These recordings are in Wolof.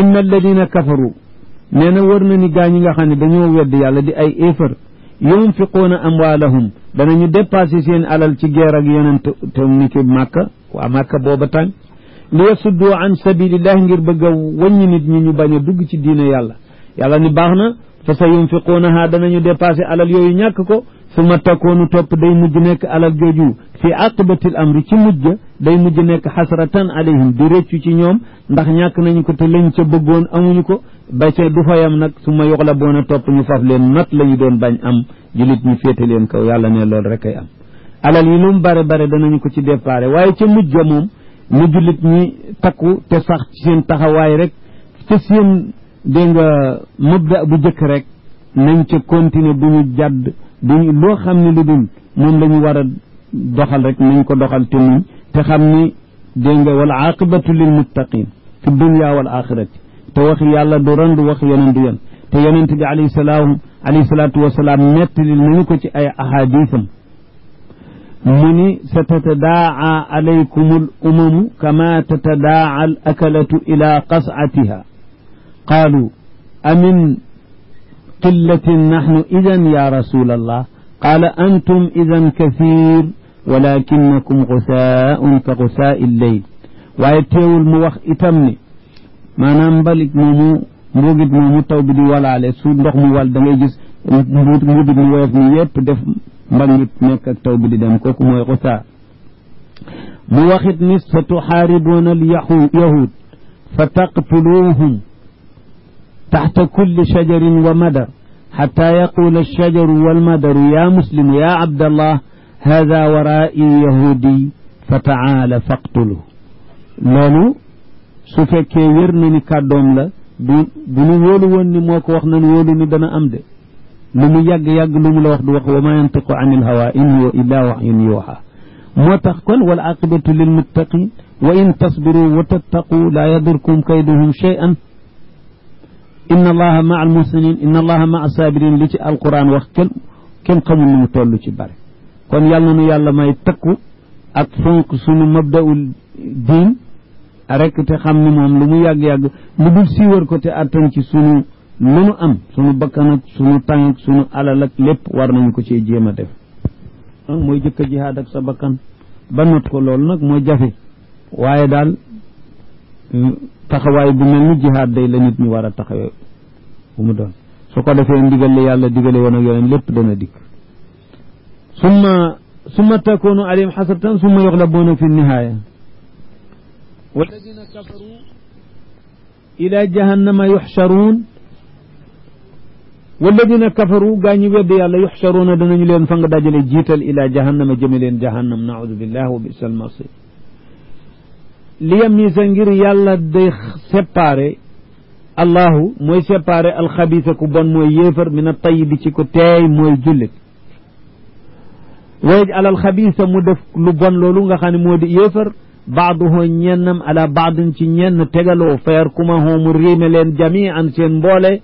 inna alladina kafaru nee na wër na ni gaa ñi nga xam ne dañoo wedd yàlla di ay éefar yunfiquuna amwaalahum danañu dépassé seen alal ci guerre ak yonent te ni ki màkka waa màkka booba tàng li yasuddu an sabilillahi ngir bëgg a wàññi nit ñi ñu bañ a dugg ci diine yàlla yàlla ni baax na fa sa yunfiquunaha danañu dépassé alal yooyu ñàkk ko summa takoonu topp day mujj nekk alal jooju fi aqibatil amri ci mujj day mujj nekk xasratan alayhim di réccu ci ñoom ndax ñàkk nañu ko te lañ ca bëggoon amuñu ko ba ca du fayam nag summa yuxlabuuna topp ñu faf leen not la ñu doon bañ am julit ñu féete leen kaw yàlla ne loolu rek ay am alal yi lu mu bare bare danañu ko ci déparé waaye ca mujj moom mu julit ñi takku te sax ci seen taxawaay rek ca seen dégg nga mabda bu jëkk rek nañ ca continuer bu ñu jàdd duñu loo xam ne lu dul moom la ñu war a doxal rek nañ ko doxal te muñ te xam ni dégg nga wal aqibatu lil muttaqin fi dunya wal axirati te wax yàlla du randu wax yonent yoon te yonent bi alayhi salaatu wasalaam nettalil nañu ko ci ay ahadisam mu ni sa tatadaa'a alaykum al umamu kama tatadaa'a al akalatu ila qas'atiha qaalu amin qillatin nahnu idan ya rasul allah qaala antum idan kathir walakinakum gusaa'un ka gusaa'i lleyl waaye teewul mu wax itam ni maanaam mbalit moomu mbuugit moomu taw bi di walaale su ndox mu wal da ngay gis mbuugit mu woyof ni yépp def mbangit nekk ak taw bi di dem kooku mooy gusaa mu waxit ni sa tuxaaribuuna al yahud fa taqtuluuhum taxta kulli shajarin wa madar xata yaqula alshajaru walmadaru ya muslimu ya abdallah hada waraa'i yahudi fa taala faqtulu loolu su fekkee wér na ni kàddoom la bu nu wóolu woon ni moo ko wax nan wóolu ni dana am de lu mu yàgg-yàgg lu mu la wax du wax wa ma yantiqu an il hawa in huwa illa waxyun yuuxa moo tax kon wal aqibatu lil muttaqin wa in tasbiru wa tattaqu laa yadurkum kayduhum shay'an inna allaha maa al muhsinin inna allaha maa sabirin li ci alquran wax kenn xamul nu mu toll ci bare kon yàlla nu yàlla may takku ak fonk sunu mabdaul diin rek te xam ni moom lu mu yàgg-yàgg lu dul siiwar ko te attan ci sunu lu nu am sunu bakkan ak sunu tàng ak sunu alal ak lépp war nañu ko ci jéem a def mooy jëkk a jihaad ak sa bakkan ba not ko loolu nag moo jafe waaye daal taxawaay bu mel ni jihaad day la nit ñi war a taxawee bu mu doon su ko defee ndigal li yàlla digale woon ak yoneen lépp dana dikk summa takunu alayhim xasratan summa yuxlabuuna fi nihaaya walladina kafaru ila jahannama yuxcharuun walladina kafaru gaa ñi wedd yàlla yuxcharuuna danañu leen fa nga dajale jiital ila jahannama jëme leen jahannam naudu billah wa bisa almasir li yamisa ngir yàlla day séparé allahu mooy séparé alxabisa ku bon mooy yéefar min a tayibi ci ko teey mooy jullit wayj alal xabisa mu def lu bon loolu nga xam ne moo di yéefar baaduhu ñennam ala baadin ci ñenn tegaloo fayar kumahu mu riime leen jamian seen mboole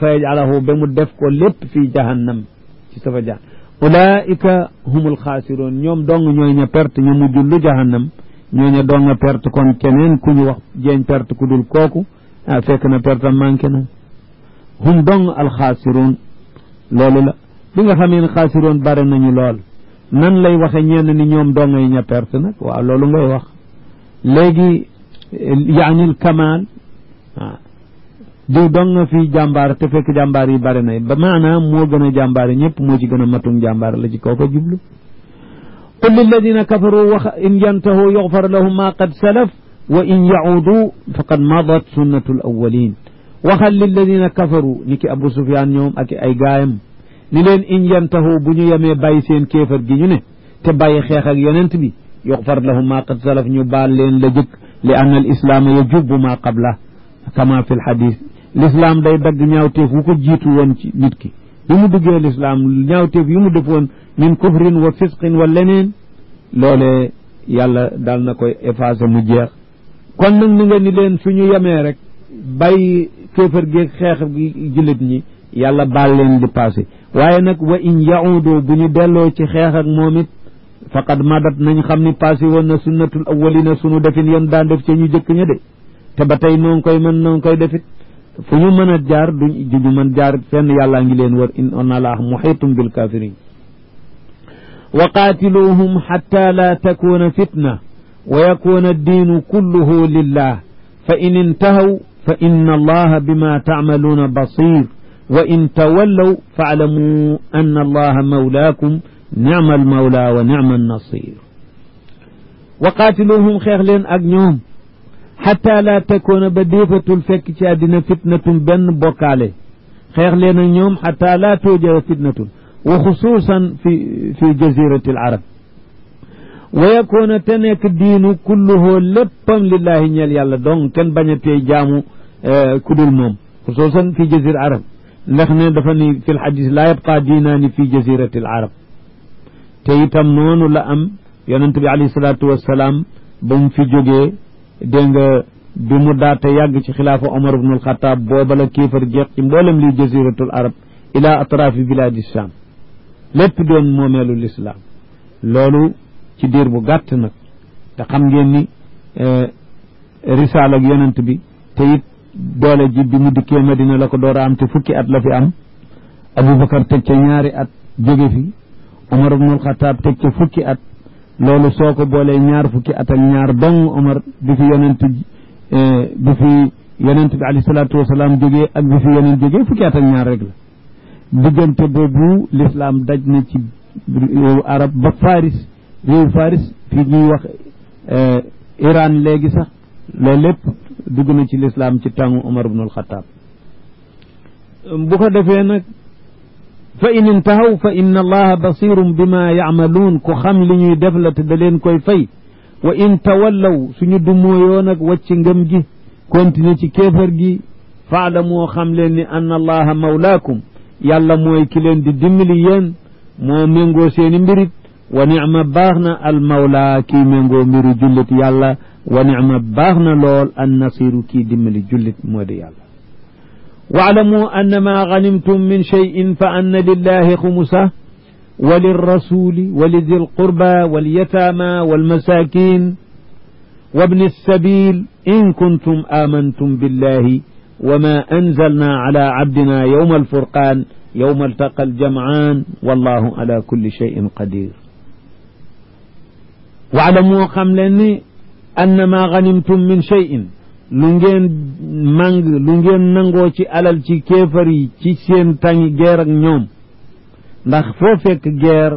fayajalahu ba mu def ko lépp fii jahannam ci safa jahannam ulaika humul xaasiroon ñoom dong ñooy ña perte ñu mujj lu jahannam ñooña dong nga perte kon keneen ku ñu wax jeeñ perte ku dul kooku fekk na perte manqué na hum dong alxaasiroon loolu la bi nga xamee ne xaasiroon bare nañu lool nan lay waxe ñenn ni ñoom dong ngay ña perte nag waaw loolu ngay wax léegi yaanil kamaal diw dong nga fi jàmbaar te fekk jàmbaar yi bare na ba maanaam moo gën a jàmbaar ñëpp moo ci gën a matum jàmbaar la ci kaw ko jublu qul lilladina kafaru wax in yantahu yughfar lahum ma qad salaf wa in yaudu faqad madat sunnatu l awalin waxal lilladina kafaru ni ki Abu Sufyaan ñoom ak ay gaayam ni leen in yantahu bu ñu yemee bàyyi seen kéefar gi ñu ne te bàyyi xeex ak yonent bi yughfar lahum ma qad salaf ñu baal leen la jëkk li anna al islaama yajubu ma qabla kama fi l xadis l'islam day dagg ñaawteef wu ko jiitu woon ci nit ki bi mu duggee l'islam ñaawteef yu mu def woon min kufrin wa fisqin wa leneen loolee yàlla daal na koy effacé mu jeex kon nag ni nga ni leen suñu yemee rek bàyyi kéefar gi xeex gi jullit ñi yàlla baal leen di passé waaye nag wa in yaudu bu ñu delloo ci xeex ak moom it faqad madat nañ xam ni passé woon na sunnatul awwalina sunu defin yan daan def ca ñu jëkk ña de te ba tey noo ngi koy mën noo ngi koy defit fu ñu mën a jaar duñu mën jaar fenn yàllaa ngi leen wër inna allaha muhitum bil kafirin wa qaatiluhum xatta la takuna fitna wa yakuna addiinu kulluhu lillah fa in intahaw fa inna allaha bima taamaluuna basir wa in tawallaw faalamu anna allaha mawlaakum nicma almawla wa nicma annasir wa qaatiluhum xeex leen ak ñoom xatta la takoona ba déefatul fekk ci àddina fitnatun benn bokkaale xeex leen ak ñoom xatta la tooja fitnatun wa xusuusan fi jazirati al arab wa yakoona te nekk diinu kulluhu léppam lillahi ñeel yàlla donc kenn bañ a tey jaamu kudul moom xusuusan fi jazirati al arab ndax ne dafa ni fi lxadis laa yabqa diinaani fi jazirati al arab te itam noonu la am yonent bi alayhi salaatu wassalaam ba mu fi jógee dégg nga bi mu daata yàgg ci xilaafa Omar ibn al-Khattab booba la kéefar jeex ci mboolem liy jaziratul arab ila atrafi biladi sham lépp doon moomeelu lislaam loolu ci diir bu gàtt nag te xam ngeen ni risaal ak yonent bi te it doole ji bi mu dikkee Madina la ko door a am te fukki at la fi am Aboubacar teg ca ñaari at jóge fi Omar ibn al-Khattab teg ca fukki at loolu soo ko boolee ñaar fukki at ak ñaar dong Omar bi fi yonent bi alayhi salaatu wasalaam jógee ak bi fi yonent jógee fukki at ak ñaar rek la diggante boobu l'islam daj na ci réewu arab ba Faris réewu Faris fii ñuy wax Iran léegi sax loolu lépp dugg na ci l'islam ci tàngu Omar ibn al-Khattab bu ko defee nag fa in intahaw fa inna allaha basirun bima yacmaluun ku xam li ñuy def la te da leen koy fay wa in tawallaw suñu dumóoyoo nag wàcc ngëm gi continuer ci kéefar gi faalamoo xam leen ni anna allaha mawlaakum yàlla mooy ki leen di dimbali yéen moo méngoo seeni mbirit wa nicma baax na al mawla kii méngoo mbiru jullit yàlla wa nicma baax na lool an nasiru kii dimbali jullit moo di yàlla واعلموا أن ما غنمتم من شيء فأن لله خمسه وللرسول ولذي القربى واليتامى والمساكين وابن السبيل إن كنتم آمنتم بالله وما أنزلنا على عبدنا يوم الفرقان يوم التقى الجمعان والله على كل شيء قدير واعلموا خملني أن ما غنمتم من شيء lu ngeen nangoo ci alal ci kéefar yi ci seen tàngi geer ak ñoom ndax foo fekk geer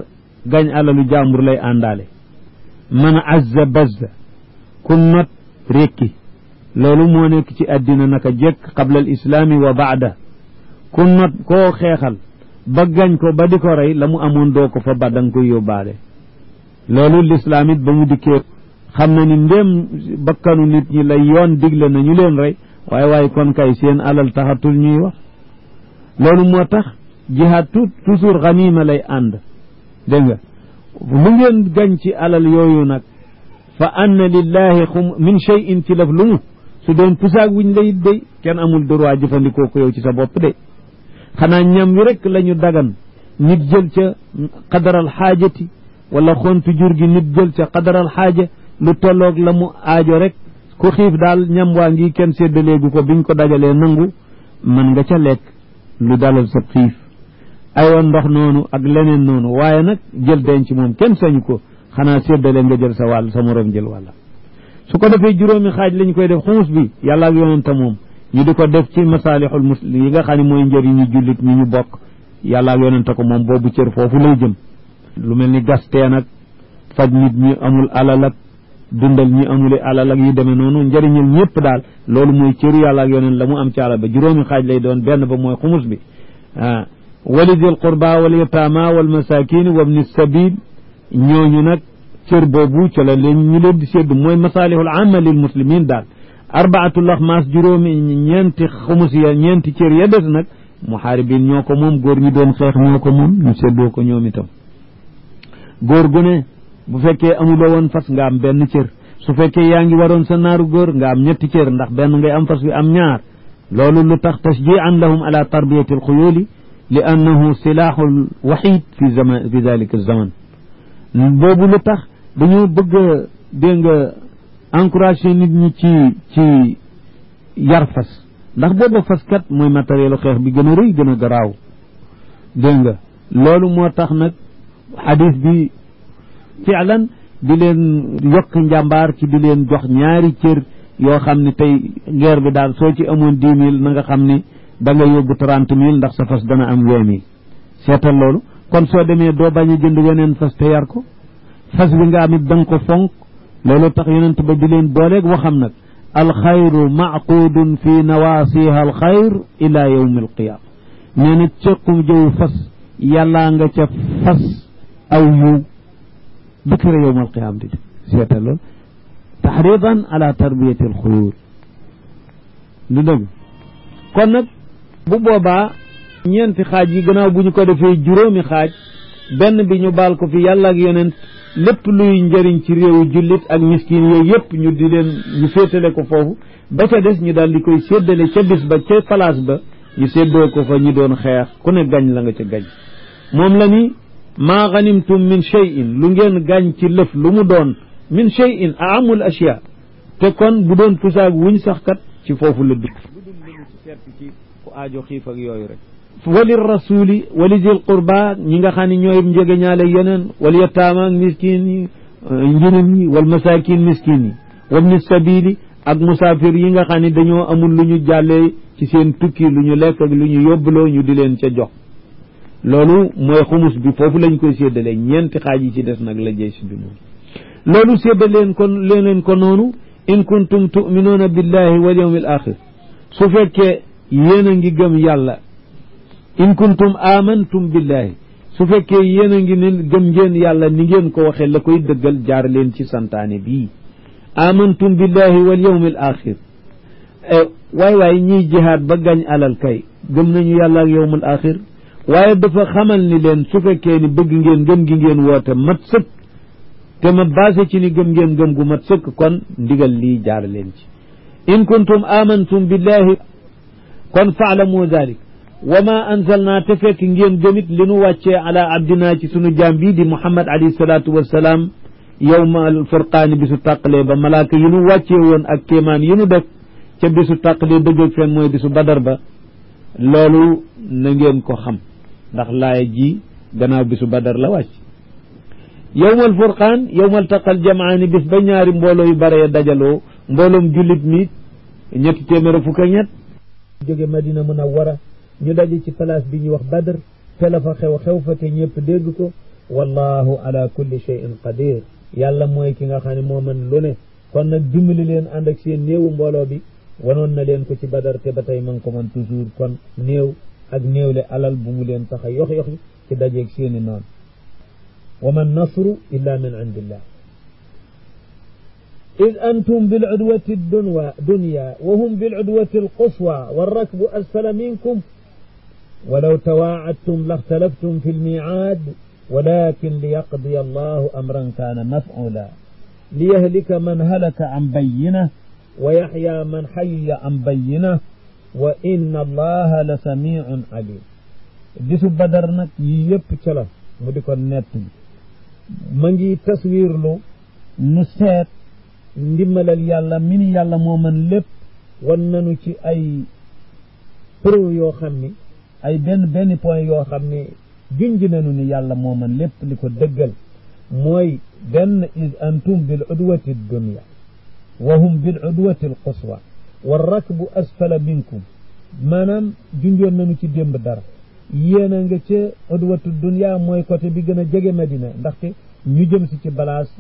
gañ alalu jàmbur lay àndaale man azza bazza ku not rekki loolu moo nekk ci àddina naka jekk qabla al islaami wa baada ku not koo xeexal ba gañ ko ba di ko rey la mu amoon doo ko fa ba danga koy yóbbaale loolu lislaam it ba mu dikkee xam na ni ndéem bakkanu nit ñi lay yoon digle na ñu leen rey waaye kon kay seen alal taxatul ñuy wax loolu moo tax jihaad toujours ganima lay ànd dégg nga lu ngeen gañ ci alal yooyu nag fa anna lillahi min shay'in ci laf lu mu su doon pusaag wuñ lay day kenn amul droit jëfandikoo ko yow ci sa bopp de xanaa ñam wi rek la ñu dagan nit jël ca qadaral xaajati wala xontu jur gi nit jël ca qadaral xaaja lu tolloog la mu aajo rek ku xiif daal ñam waa ngi kenn séddaleegu ko biñ ko dajalee nangu mën nga ca lekk lu dalal sa xiif aywa ndox noonu ak leneen noonu waaye nag jël denc moom kenn sañu ko xanaa séddale nga jël sa wàll sa morom jël wàlla su ko defee juróomi xaaj lañ koy def xumus bi yàlla ak yonenta moom ñu di ko def ci masaalixul muslim yi nga xam ne mooy njëriñu jullit ñi ñu bokk yàlla ak yonenta ko moom boobu cër foofu lay jëm lu mel ni gasteen ak faj nit ñi amul alal ak dundal ñi amuli alal ak yu demee noonu njëriñal ñëpp daal loolu mooy cëru yàlla ak yoneen la mu am ci alal ba juróomi xaaj lay doon benn ba mooy xumus bi walidil qurba wal yataama wal masakin wa ibni sabil ñooñu nag cër boobu ca la leen ñu leen di séddu mooy masaalihul amma lil muslimin daal arbaatul axmaas juróomi ñeenti xumus ya ñeenti cër ya des nag muhaaribin ñoo ko moom góor ñi doon xeex ñoo ko moom ñu séddoo ko ñoom itam góor gu ne bu fekkee amuloo woon fas nga am benn cër su fekkee yaa ngi waroon sa naaru góor nga am ñetti cër ndax benn ngay am fas wi am ñaar loolu lu tax tashji'an lahum ala tarbiyati alxuyuli li annahu silaaxul waxiid fi dalika zaman boobu lu tax dañoo bëgg a dégg nga encouragé nit ñi ci yar fas ndax booba fas kat mooy matériel xeex bi gën a rëy gën a garaaw dégg nga loolu moo tax nag xadis bi fi'lan di leen yokk njàmbaar ci di leen jox ñaari cër yoo xam ne tey guerre bi daal soo ci amoon 10 000 na nga xam ni da nga yóbbu 30 000 ndax sa fas dana am 20 000 seetal loolu kon soo demee doo bañ a jënd weneen fas te yar ko fas bi nga am it da nga ko fonk loolu tax yonent ba di leen booleeg waxam nag alxayru macquudun fi nawaasiha alxayr ila yawm alqiyaama nee na cëqum jëw fas yàllaa nga ca fas aw yiw ba kër yawm alqiyaama di seetal loolu taxridan ala tarbiyati alxuyuur lu dëgg kon nag bu boobaa ñeenti xaaj yi gannaaw bu ñu ko defee juróomi xaaj benn bi ñu baal ko fi yàlla ak yonent lépp luy njëriñ ci réewu jullit ak miskin yooyu yëpp ñu di leen ñu féetale ko foofu ba ca des ñu daal di koy séddale ca bis ba ca place ba ñu séddoo ko fa ñu doon xeex ku ne gañ la nga ca gañ moom la ni maa ganimtum min cheyin lu ngeen gañ ci lëf lu mu doon min cheyin aamul ashya te kon bu doon pusaag wuñ sax kat ci foofu la dugg lu dul lu ci seet ci ku aajo xiif ak yooyu rek wali rasuli wali zil qurba ñi nga xam ne ñooy njege ñaale yeneen wal yataama ak miskin yi njirim yi wal masakin miskin yi wabni sabili ak musaafir yi nga xam ne dañoo amul lu ñu jàllee ci seen tukki lu ñu lekk ak lu ñu yóbbuloo ñu di leen ca jox loolu mooy xumus bi foofu lañ koy séddalee ñeenti xaaj yi ci des nag la jey si bi noonu loolu séddaleen kon leen ko noonu in kuntum tuminuuna billahi wal yawmi al axir su fekkee yéen a ngi gëm yàlla in kuntum amantum billahi su fekkee yéen a ngi ne gëm ngeen yàlla ni ngeen ko waxee la koy dëggal jaar leen ci santaane bii amantum billahi wal yawmi al axir waay ñiy jihaad ba gañ alal kay gëm nañu yàlla ak yawmul axir waaye dafa xamal ni leen su fekkee ni bëgg ngeen gëm gi ngeen woote mat sëkk te ma basé ci ni gëm ngeen gëm gu mat sëkk kon ndigal lii jaar leen ci in kuntum amantum billahi kon faalamu dalik wa ma anzalna te fekk ngeen gëmit li nu wàccee ala abdina ci sunu jaam bii di muhammad alayhi salaatu wassalaam yawma al furqaani bisu tàqalee ba malaaka yi nu wàccee woon ak kéemaan yi nu def ca bisu tàqalee dëgg ak fen mooy bisu badar ba loolu na ngeen ko xam ndax laaya ji gannaaw bisu badar la wàcc yawmal furqaan yawmal taqal jamaani bis ba ñaari mbooloo yu bare dajaloo mbooloom jullit mi 200 jóge madina munawwara ñu daje ci place bi ñu wax badr te la fa xew fa te ñëpp dégg ko wallahu ala kulli shay'in qadir yàlla mooy ki nga xam ne moo mën lu ne kon nag dimbali leen ànd ak seen néewu mbooloo bi wanoon na leen ko ci badar te ba tey man ko man toujours kon néew ak néewle alal bu mu leen tax a yox ci dajeeg seeni noonu wa man nasru illa min indillah إذ أنتم بالعدوة الدنيا وهم بالعدوة القصوى والركب أسفل منكم ولو تواعدتم لاختلفتم في الميعاد ولكن ليقضي الله أمرا كان مفعولا ليهلك من هلك عن بينه ويحيى من حي عن بينه وإن الله لسميع عليم جسو بدر نك ييب تلا موديكو نيت ماغي تصوير لو نسيت ndimbalal yàlla min yàlla moo mën lépp wan nañu ci ay pro yoo xam ni ay benn point yoo xam ni junj nañu ni yàlla moo mën lépp li ko dëggal mooy benn is antum bil udwati dunya wa hum bil udwati al quswa war rakbu asfala minkum maanaam junjoon nañu ci démb dara yéen a nga ca udwatu dunya mooy côté bi gën a jege Madina ndaxte ñu jëm si ci place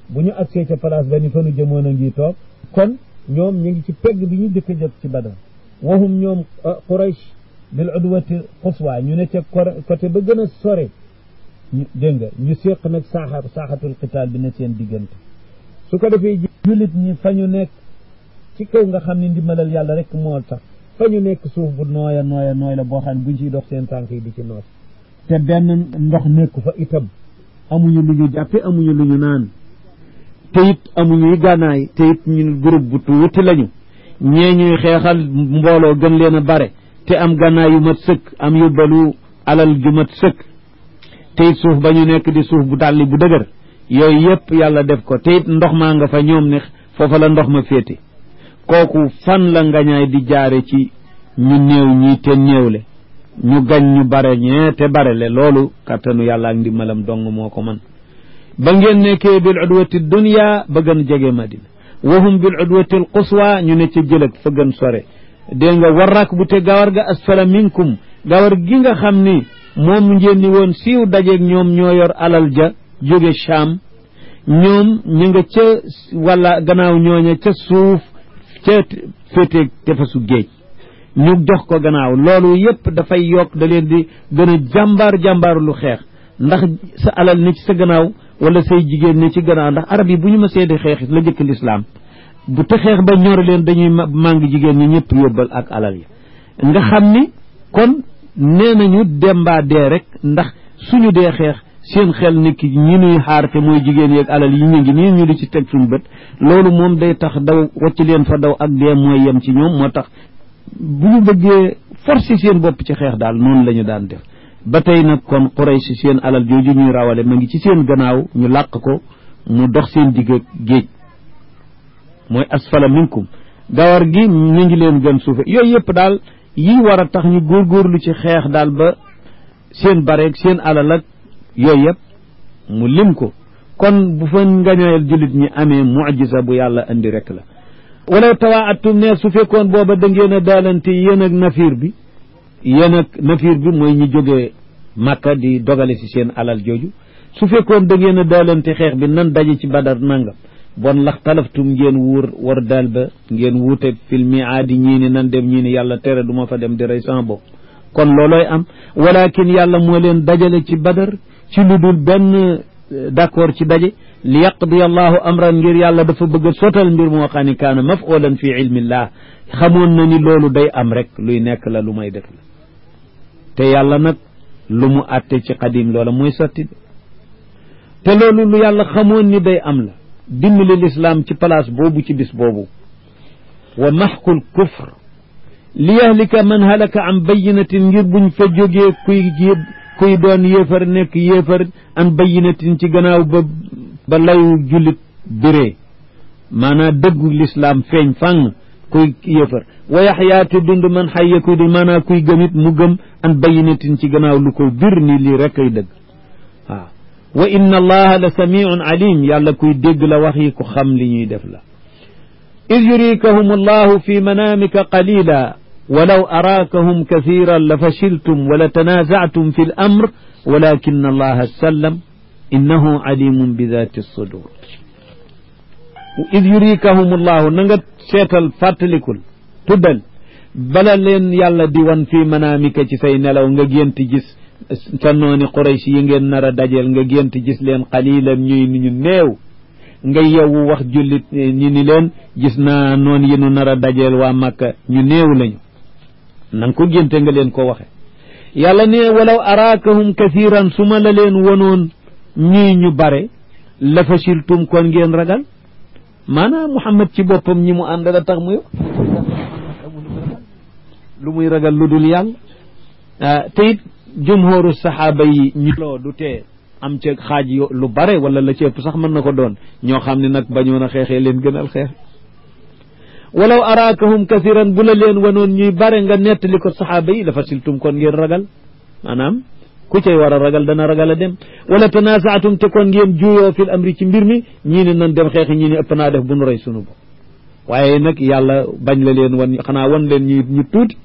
bu ñu agsee ca place ba ni fa nu jëmoon a ngi toog kon ñoom ñu ngi ci pegg bi ñu jëkk a jot ci Badar wahum ñoom Quraysh bil udwati quswa ñu ne ca côté ba gën a sore ñu dégg nga ñu séq nag saaxatul qitaal bi ne seen diggante su ko defee jullit ñi fa ñu nekk ci kaw nga xam ne ndimbalal yàlla rek moo tax fa ñu nekk suuf bu nooy la boo xam ne buñ ciy dox seen tànk yi di ci noos te benn ndox nekku fa itam amuñu lu ñu jàppe amuñu lu ñu naan te it amuñuy gànnaay te it ñu groupe bu tuuti lañu ñee ñuy xeexal mbooloo gën leen a bare te am gànnaay yu mat sëkk am yóbbalu alal ju mat sëkk te it suuf ba ñu nekk di suuf bu tàlli bu dëgër yooyu yëpp yàlla def ko te it ndox maa nga fa ñoom ne foofa la ndox ma féete kooku fan la ngañaay di jaare ci ñu néew ñi te néewle ñu gañ ñu bare ñee te bare le loolu kattanu yàlla ak ndimbalam dong moo ko man ba ngeen nekkee bil udwati dunya ba gën jege madina wahum bil udwati al quswa ñu ne ca jëlëg fa gën sore dégg nga warrak bu te gawar ga asfala minkum gawar gi nga xam ni moom ngeen ni woon siiw dajeeg ñoom ñoo yor alal ja jóge Sham ñoom ñu nga ca wala gannaaw ñooña ca suuf ca féeteeg tefesu géej ñu jox ko gannaaw loolu yépp dafay yokk da leen di gën a jàmbaar lu xeex ndax sa alal ne ci sa gannaaw wala say jigéen ne ci gannaaw ndax arab yi bu ñu ma seedi xeex la jëkk lislaam bu te xeex ba ñor leen dañuy màng jigéen ñi ñëpp yóbbal ak alal yi nga xam ni kon nee nañu dembaa dee rek ndax suñu dee xeex seen xel nekk ñi nuy xaar te mooy jigéen yeeg alal yi ñu ngi nii ñu di ci teg suñu bët loolu moom day tax daw wacc leen fa daw ak dee mooy yem ci ñoom moo tax bu ñu bëggee forcer seen bopp ci xeex daal noonu la ñu daan def ba tey nag kon Quraysh seen alal jooju ñuy rawale ma ngi ci seen gannaaw ñu làq ko mu dox seen digg géej mooy asfala minkum gawar gi ñu ngi leen gën suufe yooyu yëpp daal yi war a tax ñu góorgóorlu ci xeex daal ba seen bareeg seen alal ak yooyu yëpp mu lim ko kon bu fa ngañoyal jullit ñi amee mucjisa bu yàlla andi rek la walaw tawaatum ne su fekkoon booba da ngeen a daalante yéen ak nafiir bi mooy ñi jógee Makka di dogale ci seen alal jooju su fekkoon da ngeen a daalante xeex bi nan daje ci Badar nangam bon lax talaftum ngeen war daal ba ngeen wuute fil miaadi ñii ni nan dem ñii ni yàlla tere du ma fa dem di rey sama bopp kon loolooy am walakin yàlla moo leen dajale ci Badar ci lu dul benn d'accord ci daje li yaqdi allahu amran ngir yàlla dafa bëgg a sotal mbir moo xam ne kaana mafulan fi ilmillah xamoon na ni loolu day am rek luy nekk la lu may def la te yàlla nag lu mu àtte ci qadim loola mooy sotti te loolu lu yàlla xamoon ni day am la dimbali lislaam ci place boobu ci bis boobu wa maxqul kufr li yahlika man halaka an bayinatin ngir buñ fa jógee kuy doon yéefar nekk yéefar an bayinatin ci gannaaw ba layu jullit biree maanaam dëggu lislaam feeñ fàng kuy yéefar wa yaxyaate dund man xayya kuy di maanaam kuy gëmit mu gëm an bayinatin ci gannaaw lu ko bir ni lii rek ay dëgg waaw wa inna allaha la samiun alim yàlla kuy dégg la wax yi ku xam li ñuy def la id yurikahum allahu fi manamika qalila walaw araakahum kathiran la fashiltum wala tanazactum fi l amr walakin allaha sallam innahu alimun bi dati sudur id yurikahum allahu na nga seetal fàttalikul tuddal bala leen yàlla di wan fi manamika ci say nelaw nga gént gis sa nooni Quraysh yi ngeen nar a dajeel nga gént gis leen qalilan ñuy ni ñu néew nga yewwu wax jullit ñi ni leen gis naa noon yi nu nar a dajeel waa Makka ñu néew lañu nanga ko génte nga leen ko waxe yàlla ne walaw araakahum kathiran su ma la leen wonoon ñii ñu bare la fashiltum kon ngeen ragal maanaam Muhammad ci boppam ñi mu ànd la tax muy lu muy ragal lu dul yàlla te it jumhooru saxaaba yi ñu loo du tee am ca xaaj lu bare wala la ci ëpp sax mën na ko doon ñoo xam ne nag bañoon a xeexee leen gënal xeex walaw araakahum kathiran bu la leen wanoon ñuy bare nga nettali ko saxaaba yi la fasiltum kon ngeen ragal maanaam ku cay war a ragal dana ragal a dem wala tanasaatum te kon ngeen juuyoo fil amri ci mbir mi ñii ne nan dem xeexi ñii ne ëpp naa def bu nu rey sunu bopp waaye nag yàlla bañ la leen wan xanaa wan leen ñu tuuti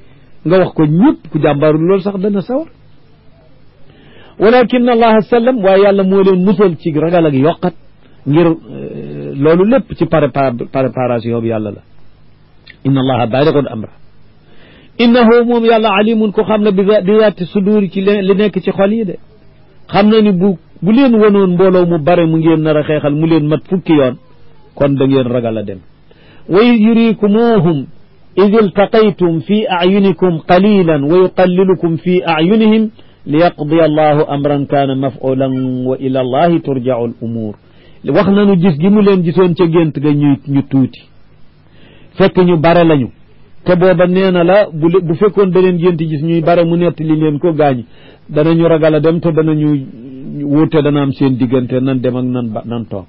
nga wax ko ñëpp ku jàmbaarul loolu sax dana sawar walakin allaha sallam waaye yàlla moo leen musal ci ragal ak yokkat ngir loolu lépp ci préparation bi yàlla la inna allaha baaligun amra innahu moom yàlla alimun ko xam ne bi zaati suduuri ci li nekk ci xol yi de xam na ni bu leen wanoon mbooloo mu bare mu ngeen nar a xeexal mu leen mat fukki yoon kon da ngeen ragal a dem wa yurikumuhum id iltaqaytum fi ayunikum qalilan wa yuqallilukum fi ayunihim liyaqdiya allahu amran kaana mafulan wa ila allahi turja'u al umur wax nañu gis gi mu leen gisoon ca gént ga ñu tuuti fekk ñu bare lañu te booba nee na la bu fekkoon da leen gént gis ñuy bare mu nett li leen ko gaañ danañu ragal a dem te danañu wuute dana am seen diggante nan dem ak nan toog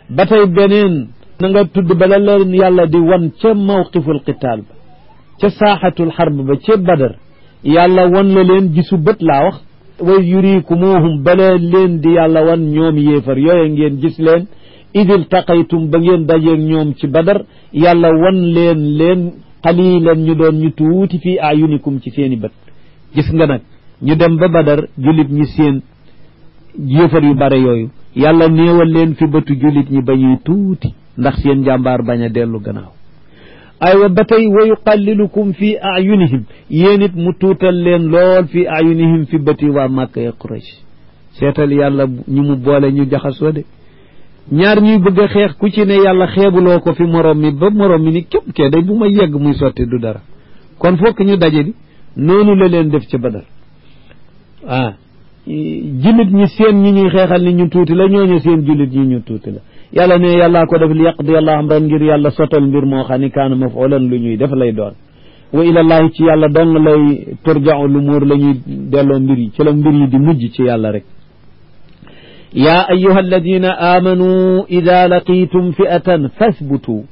ba tey beneen na nga tudd bala leen yàlla di wan ca mawqiful qitaal ba ca saaxatul xarb ba ca badar yàlla wan la leen gisu bët laa wax wa yurikumuhum bala leen di yàlla wan ñoom yéefar yooye ngeen gis leen idil taqaytum ba ngeen dajeeg ñoom ci badar yàlla wan leen qalilan ñu doon ñu tuuti fii ayunikum ci seeni bët gis nga nag ñu dem ba badar jullit ñi seen yéefar yu bare yooyu yàlla néewal leen fi bëtu jullit ñi ba ñuy tuuti ndax seen jàmbaar bañ a dellu gannaaw aywa ba tey wa yuqallilukum fi ayunihim yéen it mu tuutal leen lool fi ayunihim fi bëti waa Màkka ya Quraysh seetal yàlla ñu mu boole ñu jaxasoo de ñaar ñuy bëgg a xeex ku ci ne yàlla xeebuloo ko fi morom mi ba morom mi ni képp kee day bu ma yegg muy sotti du dara kon fokk ñu daje di noonu la leen def ca Badar jullit ñi seen ñi ñuy xeexal ni ñu tuuti la ñooñu seen jullit ñi ñu tuuti la yàlla ne yàllaa ko def li yaqdi yàlla amran ngir yàlla sotal mbir moo xam ni kaana mafulan lu ñuy def lay doon wa ilallahi ci yàlla dong lay turja'u l'umuur la ñuy delloo mbir yi ci la mbir yi di mujj ci yàlla rek yaa ayyuha alladina aamanu ida laqiitum fi'atan fasbutu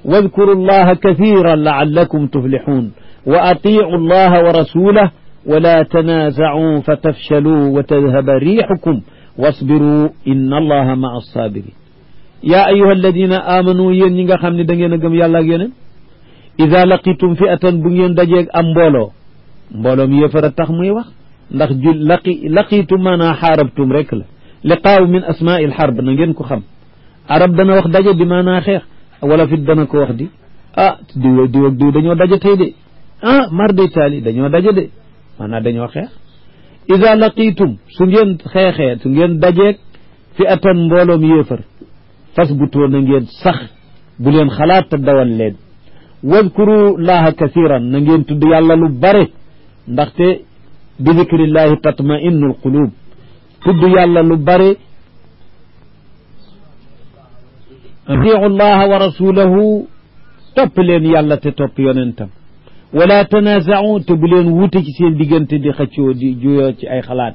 wadkuru allaha kathiran la'allakum tuflihun wa atiicu allaha wa rasulahu wala tanaaza'uu fatafshaluu wa tadhaba riixukum wasbiruu inna allaha ma'a as-saabiriin yaa ayyuha alladina aamanu yéen ñi nga xam ne da ngeen a gëm yàlla ak yeneen ida laqitum fi'atan bu ngeen dajeeg am mbooloo mi yéefar a tax muy wax ndax laqitum maanaa xaarabtum rek la liqaaw min asmaa'il xarb na ngeen ko xam arab dana wax daje bi maanaa xeex wala fit dana ko wax di diw ak diw dañoo daje tey de mar de taali dañoo daje de maanaa dañoo xeex ida laqitum su ngeen xeexee su ngeen dajeeg fi'atan mbooloom yéefar fasbutoo na ngeen sax bu leen xalaat te dawal leen wadkuru llaha kathiran na ngeen tudd yàlla lu bare ndaxte bi dikrillahi tatma'innu alqulub tudd yàlla lu bare atiicu llaha wa rasulahu topp leen yàlla te topp yonentam wala tanaaza'u te bu leen wuute ci seen diggante di xëccoo di juyoo ci ay xalaat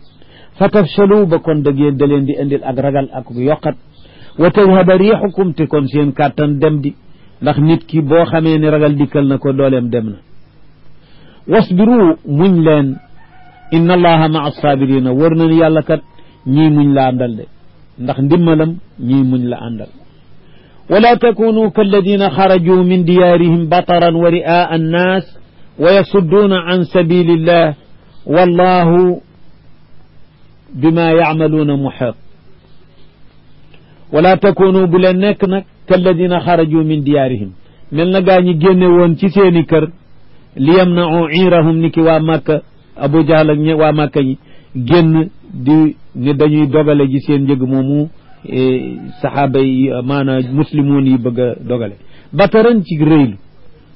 fa tafshalu ba kon da ngeen da leen di indil ak ragal ak yokkat wa tadhaba riixukum te kon seen kàttan dem di ndax nit ki boo xamee ni ragal dikkal na ko dooleem dem na wasbiru muñ leen inna allaha maa saabirina wër na ni yàlla kat ñii muñ la àndal de ndax ndimmalam ñii muñ la àndal wala takunu kalladina xaraju min diyaarihim bataran wa ri'aa annaas wa yasudduuna an sabilillah wallahu bima yacmaluuna muxiit wala takunu bu leen nekk nag kalladina xaraju min diyaarihim mel na gaa ñi génne woon ci seeni kër li yamna'u iirahum ni ki waa Màkka Abu Jahl ak waa Màkka ñi génn di ne dañuy dogale ji seen njëg moomu saxaaba yi maanaam muslimoon yi bëgg a dogale bataran ci rëylu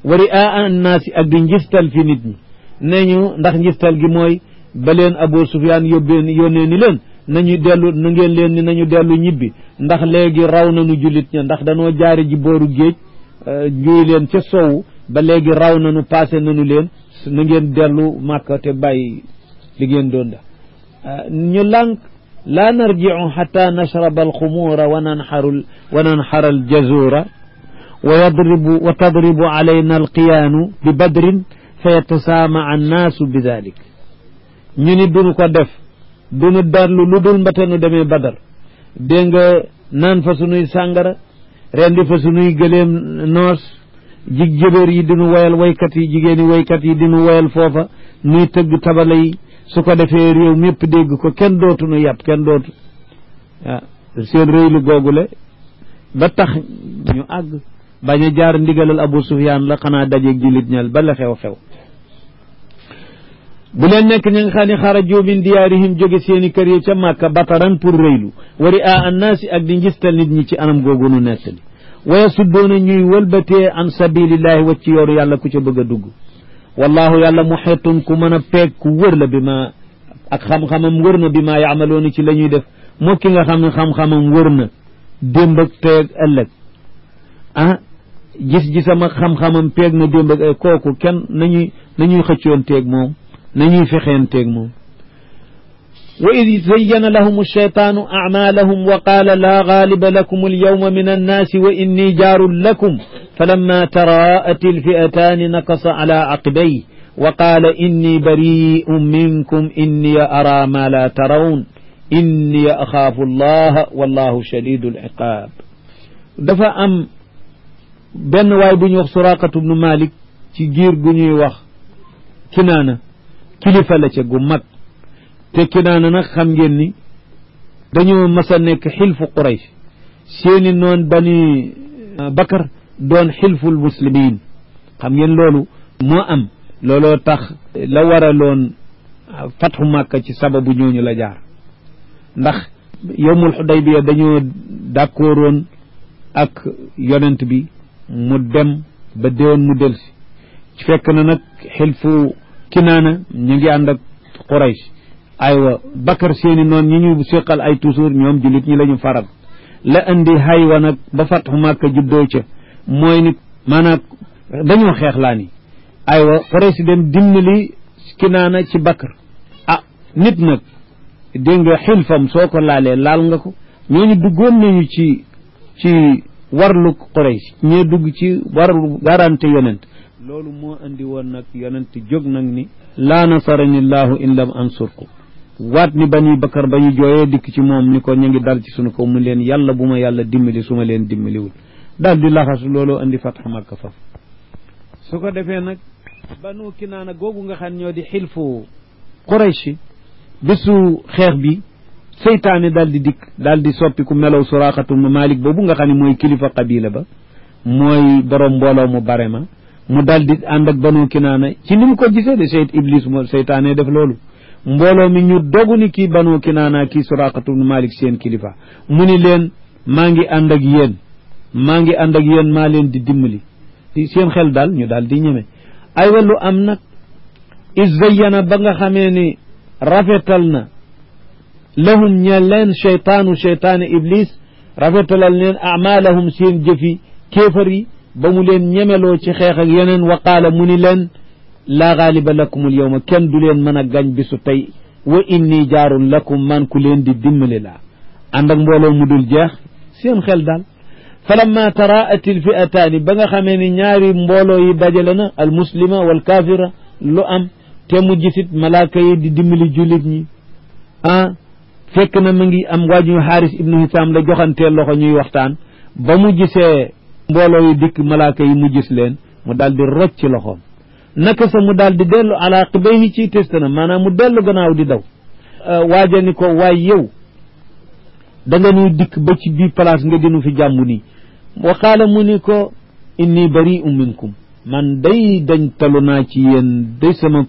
wa ri'aa annaasi ak di njistal fi nit ñi neñu ndax njistal gi mooy ba leen Abu Sufyaan yónnee ni leen nañu dellu na ngeen leen ni nañu dellu ñibbi ndax léegi raw nañu jullit ña ndax danoo jaare ji booru géej juy leen ca sowu ba léegi raw nañu passé nañu leen na ngeen dellu Màkka te bàyyi li ngeen doon def ñu lànk laa narji'u xata nashraba alxumuura wa nanxara aljazuura wa tadribu alayna alqiyaanu bi badrin fa yatasaama'a annaasu bi dalik ñu ni duñu ko def duñu darlu lu dul mbate nu demee Badar dégg nga naan fa sunuy sàngara rendi fa sunuy gëleem noos jibéer yi dinu woyal waykat yi jigéeni waykat yi dinu woyal foofa nuy tëgg tabala yi su ko defee réew mépp dégg ko kenn dootu nu yàpp kenn dootu seen réylu googule ba tax ñu àgg bañ a jaar ndigalal Abu Sufyaan la xanaa dajeeg jullit ñal ba la xew-xew bu leen nekk ña nga xam ne xaraju min diyaarihim jóge seeni kër yi ca Màkka bataran pour rëylu wa ri'aa annaasi ak di njistal nit ñi ci anam googu nu nettali wa yasudduuna ñuy wëlbatee an sabilillahi wacc yoonu yàlla ku ca bëgg a dugg wallahu yàlla muhiitun ku mën a peeg ku wër la bi ma ak xam-xamam wër na bi ma yaamaloona ci la ñuy def moo ki nga xam ne xam-xamam wër na démb ak teeg ëllëg gis-gisam ak xam-xamam peeg na démb ak kooku kenn nañuy xëccoon teeg moom nañuy fexeen teeg moom وإذ زين لهم الشيطان أعمالهم وقال لا غالب لكم اليوم من الناس وإني جار لكم فلما تراءت الفئتان نكص على عقبيه وقال إني بريء منكم إني أرى ما لا ترون إني أخاف الله والله شديد العقاب. dafa am benn waay bu ñuy wax Suraqatu bnu Malik ci giir gu ñuy wax Kinaana kilifa la ca gu mag te Kinaana nag xam ngeen ni dañoo mas a nekk xilfu Quraysh seeni noon bani Bakar doon xilful muslimin xam ngeen loolu moo am looloo tax la waraloon fatxu Màkka ci sababu ñooñu la jaar ndax yowmul Xudaybiya dañoo d'accordoon ak yonent bi mu dem ba déwoon mu delsi fekk na nag xilfu Kinaana ñu ngi ànd ak Quraysh aywa Bakar seeni noon ñi ñu séqal ay toujours ñoom jullit ñi la ñu faral la indi haywa nag ba fatxu Màkka juddoo ca mooy ni maanaam dañoo xeex laa ni aywa Quraysh dem dimbali Kinaana ci Bakar nit nag dégg nga xilfam soo ko laalee laal nga ko ñooñu duggoon nañu ci warlu Quraysh ñee dugg ci warlu garante yonent loolu moo andi woon nag yonent jóg nag ni laa nasarani llahu in lam ansurkum waat ni bani Bakar ba ñu jooyee dikk ci moom ni ko ñu ngi dal ci sunu kaw mu leen yàlla bu ma yàlla dimbali su ma leen dimbaliwul daal di laxasu loolu andi fatxa Makka faf su ko defee nag banu Kinaana googu nga xam ñoo di xilfu Quraysh bisu xeex bi seytaane daal di dikk daal di soppiku melow Suraqatu mu Malik boobu nga xam ne mooy kilifa qabila ba mooy borom mbooloo mu bare ma mu daal di ànd ak banu Kinaana ci ni mu ko gisee de Iblis mo seytaane def loolu mbooloo mi ñu dogu ni kii banu Kinaana kii Suraqatu mu Malik seen kilifa mu ni leen maa ngi ànd ak yéen maa leen di dimbali seen xel daal ñu daal di ñeme ay wallu am nag is zayyana ba nga xamee ni rafetal na lahum ñe leen cheytaane Iblis rafetalal leen amalahum seen jëfi kéefar yi ba mu leen ñemeloo ci xeex ak yeneen wa qaala mu ni leen laa gaaliba lakum al yawma kenn du leen mën a gañ bisu tey wa inni jaarun lakum man ku leen di dimbali laa ànd ak mbooloo mu dul jeex seen xel daal falamma taraat il fi'ataani ba nga xamee ni ñaari mbooloo yi dajale na al muslima wal kaafira lu am te mu gisit malaaka yi di dimbali jullit ñi fekk na mu ngi am waaju Xaaris ibnu Hisaam la joxantee loxo ñuy waxtaan ba mu gisee mbooloo yi dikk malaaka yi mu gis leen mu daal di rocc ci loxoom naka sa mu daal di dellu ala qibayhi ci testana maanaam mu dellu gannaaw di daw waaja ni ko waay yow da nga nuy dikk ba ci bii place nga dinu fi jàmm nii wa qaala mu ni ko inni bari'un minkum man day dañ talu naa ci yéen day sama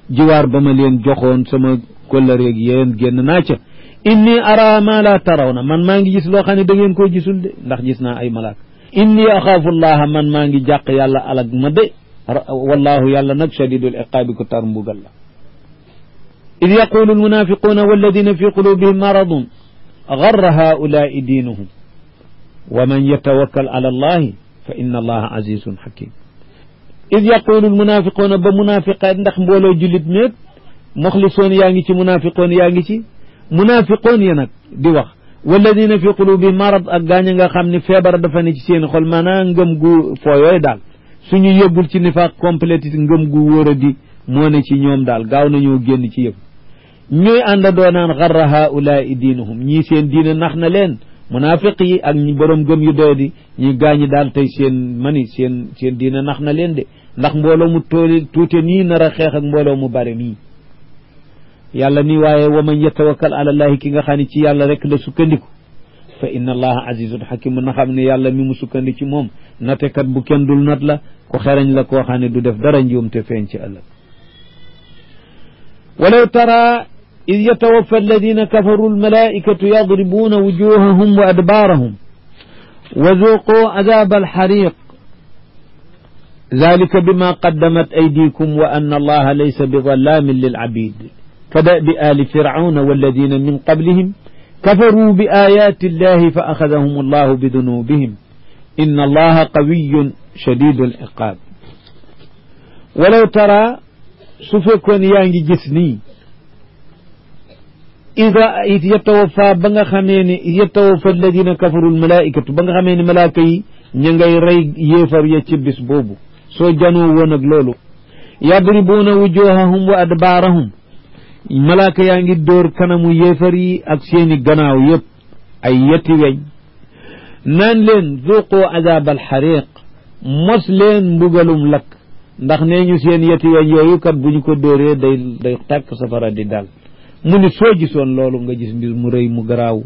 jiwaar ba ma leen joxoon sama kollareeg yéen génn naa ca inni ara ma la tarawna man maa ngi gis loo xam ne da ngeen koo gisul de ndax gis naa ay malaaka inni axaafu llaha man maa ngi jàq yàlla alag ma de wallahu yàlla nag shadidul iqaabi ko tar mbugal la id yaqulu almunafiquna walladina fi qulubihim maradun garra haulaai diinuhum wa man yatawakkal ala allahi fa inna allaha azizun hakim id yaqulu almunafiquna ba munafiqaat ndax mbooloo jullit méeg muxlisoon yaa ngi ci munafiqoon yaa ngi ci munafiqoon ya nag di wax walladina fi qulubihim marad ak gaañ nga xam ne feebar dafa ne ci seen xol maanaam ngëm gu fooyooy daal suñu yëggul ci nifaaq complète ngëm gu wóor a di moo ne ci ñoom daal gaaw nañoo génn ci yëpp ñuy àndandoo naan garra haulaai diinuhum ñii seen diine nax na leen munafiq yi ak ñi borom gëm yu doy di ñi gaañi daal tey seen diine nax na leen de ndax mbooloo mu tuute nii nar a xeex ak mbooloo mu bare nii yàlla nii waaye wa man yatawakkal ala allahi ki nga xam ne ci yàlla rek la sukkandiku fa inna allaha azizun hakim na xam ne yàlla mi mu sukkandi ci moom natekat bu kenn dul not la ko xereñ la koo xam ne du def dara njuum te feeñ ci ëllëg walaw tara id yatawaffa alladina kafaru almalaikatu yadribuna wujuhahum wa adbarahum wa zuqu adab alxariq ذلك بما قدمت أيديكم وأن الله ليس بظلام للعبيد كدأب آل فرعون والذين من قبلهم كفروا بآيات الله فأخذهم الله بذنوبهم إن الله قوي شديد العقاب ولو ترى سفكون يانجي جسني ida it yatawafa ba nga xamee ni yatawafa alladina kafaru almalaikatu ba nga xamee ni malaaka yi ña ngay rey yéefar ya ci bis boobu soo janoo woon ak loolu yadribuuna wujuhahum wa adbaarahum malaaka yaa ngi dóor kanamu yéefar yi ak seeni gannaaw yëpp ay yetti weñ naan leen zuqu azab alxariq mos leen mbugalum lakk ndax nee ñu seen yetti weñ yooyu kat bu ñu ko dóoree day tàkk safara di dal mu ni soo gisoon loolu nga gis mbir mu rëy mu garaaw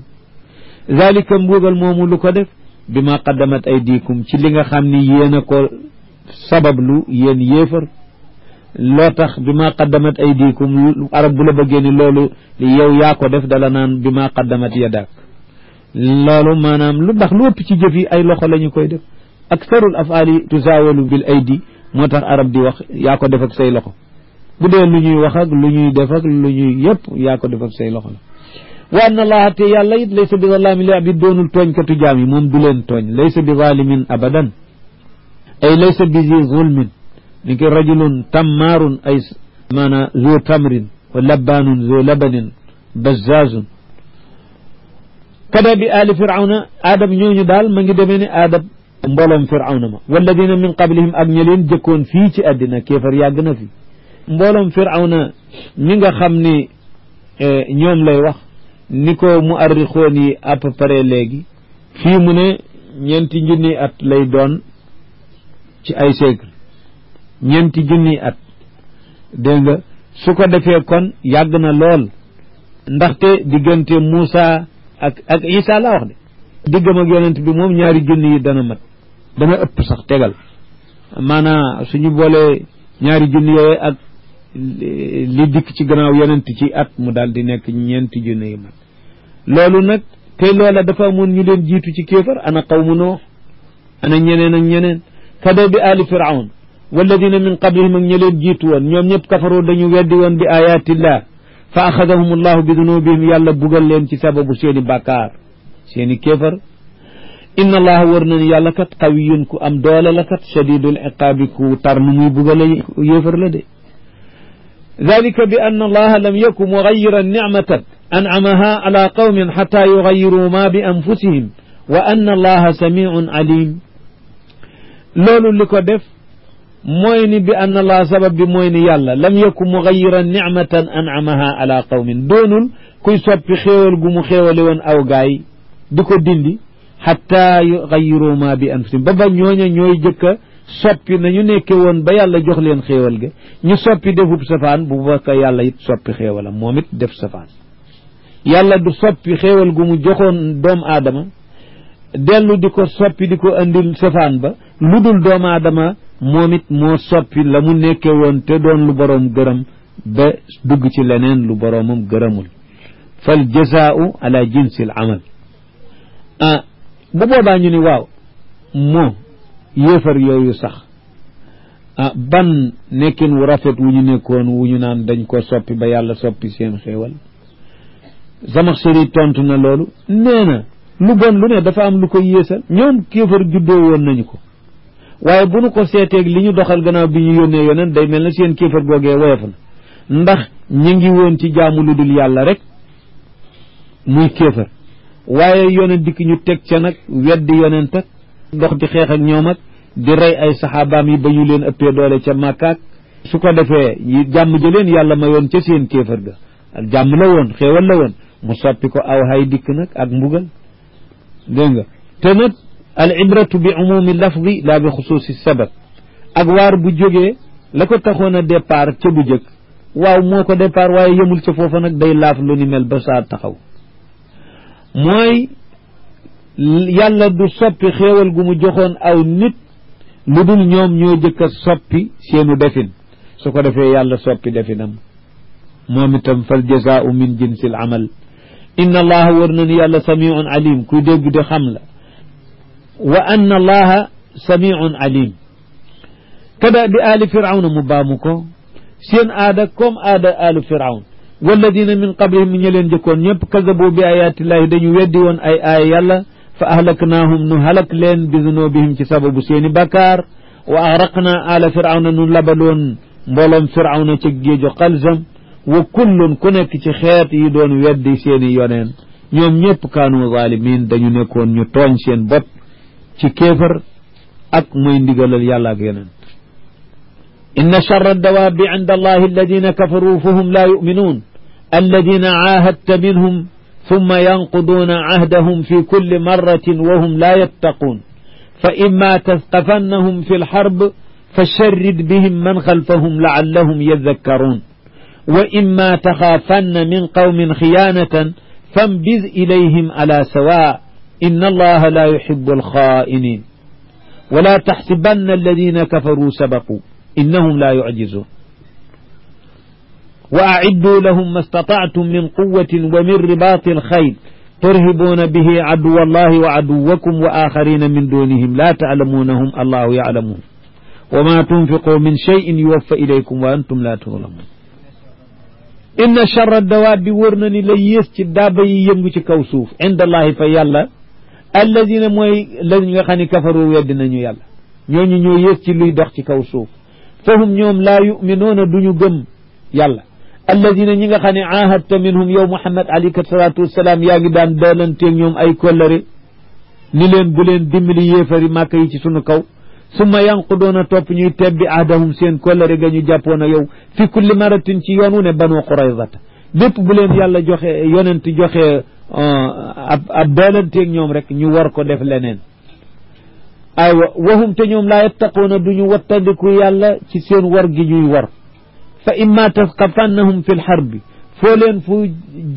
zalika mbugal moomu lu ko def bi ma qaddamat aydikum ci li nga xam ni yéen a ko sabablu yéen yéefar loo tax bi ma qaddamat aydikum arab bu la bëggee ni loolu yow yaa ko def dala naan bi ma qaddamat yadak loolu maanaam lu ndax lu ëpp ci jëf yi ay loxo la ñu koy def aktharul afaali tusaawalu bil aydi moo tax arab di wax yaa ko def ak say loxo bu dee lu ñuy wax ak lu ñuy def ak lu ñuy yëpp yaa ko def ak say loxo la wa anna allaha te yàlla it laysa bi zalamin li abid doonul tooñkatu jaam yi moom du leen tooñ laysa bi zalimin abadan ay laysa bi zi zulmin ni ki rajulun tammaarun ay maana zu tamrin wa labbaanun zu labanin bazzazun kada bi ali firawna aadam ñooñu daal ma ngi demee ni aadam mbooloom firawna ma walladina min qablihim ak ña leen jëkkoon fii ci àddina kéefar yàgg na fi mbooloom firawna mi nga xam ni ñoom lay wax ni ko mu arrixoon yi à peu près léegi fii mu ne 4 junniy at lay doon ci ay siècle 4 junniy at dégg nga su ko defee kon yàgg na lool ndaxte diggante Muusa ak Isa laa wax de diggam ak yonent bi moom 2 junni yi dana mat dana ëpp sax tegal maanaam suñu boolee 2 junni yooyu ak li dikk ci gannaaw yonent ci at mu daal di nekk 4 junni yi mat loolu nag te loola dafa amoon ñu leen jiitu ci kéefar ana qawmu Nuux ana ñeneen ak ñeneen kada bi ali firawn walladina min qablihim ak ña leen jiitu woon ñoom ñëpp kafaroo dañu weddi woon bi ayatillah fa axadahum allahu bi dunubihim yàlla bugal leen ci sababu seeni bàkkaar seeni kéefar inna allaha war na ni yàlla kat qawiyun ku am doole la kat shadidul iqaabi ku tar nu muy bugale yéefar la de dalika bi anna allaha lam yaku mugayiran nicmatan ancamaha ala qawmin xata yugayiru ma bi anfusihim wa anna allaha samiun alim loolu li ko def mooy ni bi anna allaha sabab bi mooy ni yàlla lam yaku mugayiran nicmatan ancamaha ala qawmin doonul kuy soppi xéewal gu mu xéewale woon aw gaay di ko dindi xatta yugayiru ma bi anfusihim ba ñooña ñooy jëkka soppi nañu nekke woon ba yàlla jox leen xéewal ga ñu soppi defub safaan bu baka yàlla it soppi xéewalam moom it def safaan yàlla du soppi xéewal gu mu joxoon doomu aadama dellu di ko soppi di ko andil safaan ba lu dul doomu aadama moom it moo soppi la mu nekke woon te doon lu boroom gërëm ba dugg ci leneen lu boroomam gërëmul fal jazaau ala jinsil amal bu boobaa ñu ni waaw moo yéefar yooyu sax ban nekkin wu rafet wu ñu nekkoon wu ñu naan dañ ko soppi ba yàlla soppi seen xéewal Zamaxshari tontu na loolu nee na lu bon lu ne dafa am lu ko yéesal ñoom kéefar juddoo woon nañu ko waaye bu nu ko seeteeg li ñu doxal gannaaw bi ñu yónnee yoneen day mel na seen kéefar googee woyof na ndax ñu ngi woon ci jaamu lu dul yàlla rek muy kéefar waaye yonent dikk ñu teg ca nag weddi yonent ak dox di xeex ak ñoom ak di rey ay saxaabaam yi ba ñu leen ëppee doole ca Makka su ko defee jàmm jëleen yàlla mayoon ca seen kéefar ga jàmm la woon xéewal la woon mu soppi ko aw hay dikk nag ak mbugal dégg nga te nag al ibratu bi umumi lafdi laa bi xusuusi sabab ak waar bu jógee la ko taxoon a départ ca bu jëkk waaw moo ko départ waaye yemul ca foofa nag day laaf lu ni mel ba saa taxaw mooy yàlla du soppi xéewal gu mu joxoon aw nit lu dul ñoom ñoo jëkk a soppi seenu defin su ko defee yàlla soppi definam moom itam fal jazaau min jinsil amal inna allaha war na ni yàlla samiun alim kuy dégg di xam la wa anna allaha samiun alim kada bi aali firawna mu baamu ko seen aada comme aada aalu firawn walladina min qablihim ñi leen jëkkoon ñëpp kazabu bi ayatillahi dañu weddi woon ay aaya yàlla fa ahlaknaahum nu halak leen bi zunubihim ci sababu seeni bakkaar wa agraqna ala firawna nu labaloon mbooloom firawna ca géeju xalsam wa kullun ku nekk ci xeet yi doon weddi seeni yoneen ñoom ñëpp kaanu zalimin dañu nekkoon ñu tooñ seen bopp ci kéefar ak mooy ndigalal yàlla ak yoneen inna charra dawaabi inda allahi alladina kafaru fahum laa yuminuun alladina caahadta minhum thumma yanquduuna cahdahum fi kulli marratin wa hum laa yattaquun fa imma tasqafannahum fi lxarb fasharrid bihim man xalfahum lacallahum yadakkaruun wa imma taxaafanna min qawmin xiyaanatan fambiz ilayhim ala sawa inna allaha laa yuhibbu alxaa'iniin wala taxsibanna alladina kafaruu sabaquu innahum laa yucjizuun wa acidduu lahum ma statactum min quwatin wa min ribaati alxayl turhibuuna bihi caduwa allahi wa caduwakum wa aaxarina min duunihim laa taclamuunahum allahu yaclamuun wa ma tunfiquu min cheyin yuwaffa ilaykum wa antum laa tuzlamuun inna charra dawaabi wër na ni la yées ci daaba yi yëngu ci kaw suuf inda allahi fa yàlla alladina mooy la nga xam ne kafaru weddi nañu yàlla ñooñu ñoo yées ci luy dox ci kaw suuf fahum ñoom laa yuminuuna duñu gëm yàlla alladina ñi nga xam ne ahadta minhum yow Muhammad alayhi salaatu wassalaam yaa ngi daan daalanteeg ñoom ay kollëre ni leen bu leen dimbali yéefari màkk yi ci sunu kaw summa yanqudoona topp ñuy tebbi ahdahum seen kollëre ga ñu jàppoon a yow fi kulli maratin ci yoon wu ne banu quraydata lépp bu leen yàlla joxe yonent joxe ab daalanteeg ñoom rek ñu war ko def leneen aywa wahum te ñoom laa yattaquuna duñu wattandiku yàlla ci seen war gi ñuy war fa imma tasqafannahum fi lxarbi foo leen fu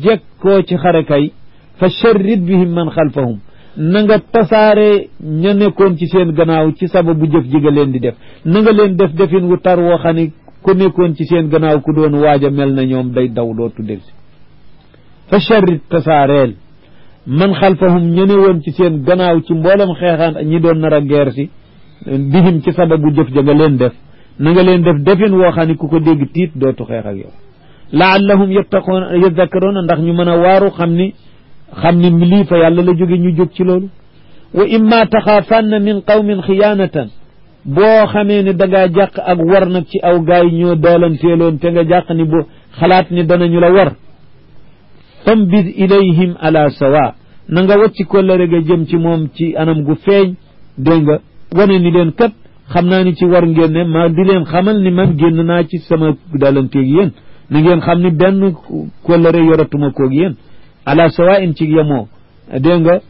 jekkoo ci xare kay fa charrid bihim man xalfahum na nga tasaare ña nekkoon ci seen gannaaw ci sababu jëf ji nga leen di def na nga leen def defin wu tar woo xam ne ku nekkoon ci seen gannaaw ku doon waaja mel na ñoom day daw dootu del si fa charrid tasaareel man xalfahum ñene woon ci seen gannaaw ci mboolem xeexaan ñi doon nar a geer si bihim ci sababu jëf ja nga leen def na nga leen def defin woo xam ne ku ko dégg tiit dootu xeex ak yow laallahum yattaqoona yadakkaroona ndax ñu mën a waaru xam ni lii fa yàlla la jóge ñu jóg ci loolu wa imma taxaafanna min qawmin xiyaanatan boo xamee ne da ngaa jàq ak war nag ci aw gaay ñoo daalanteeloon te nga jàq ni bu xalaat ni danañu la war fambid ilayhim ala sawa na nga wacci kollëre ga jëm ci moom ci anam gu feeñ dégg nga wane ni leen kat xam naa ni ci war ngeen ne ma di leen xamal ni man génn naa ci sama dalanteeg yéen na ngeen xam ni benn kollëre yoratuma koog yéen ala sawa in ci yemoo dégg nga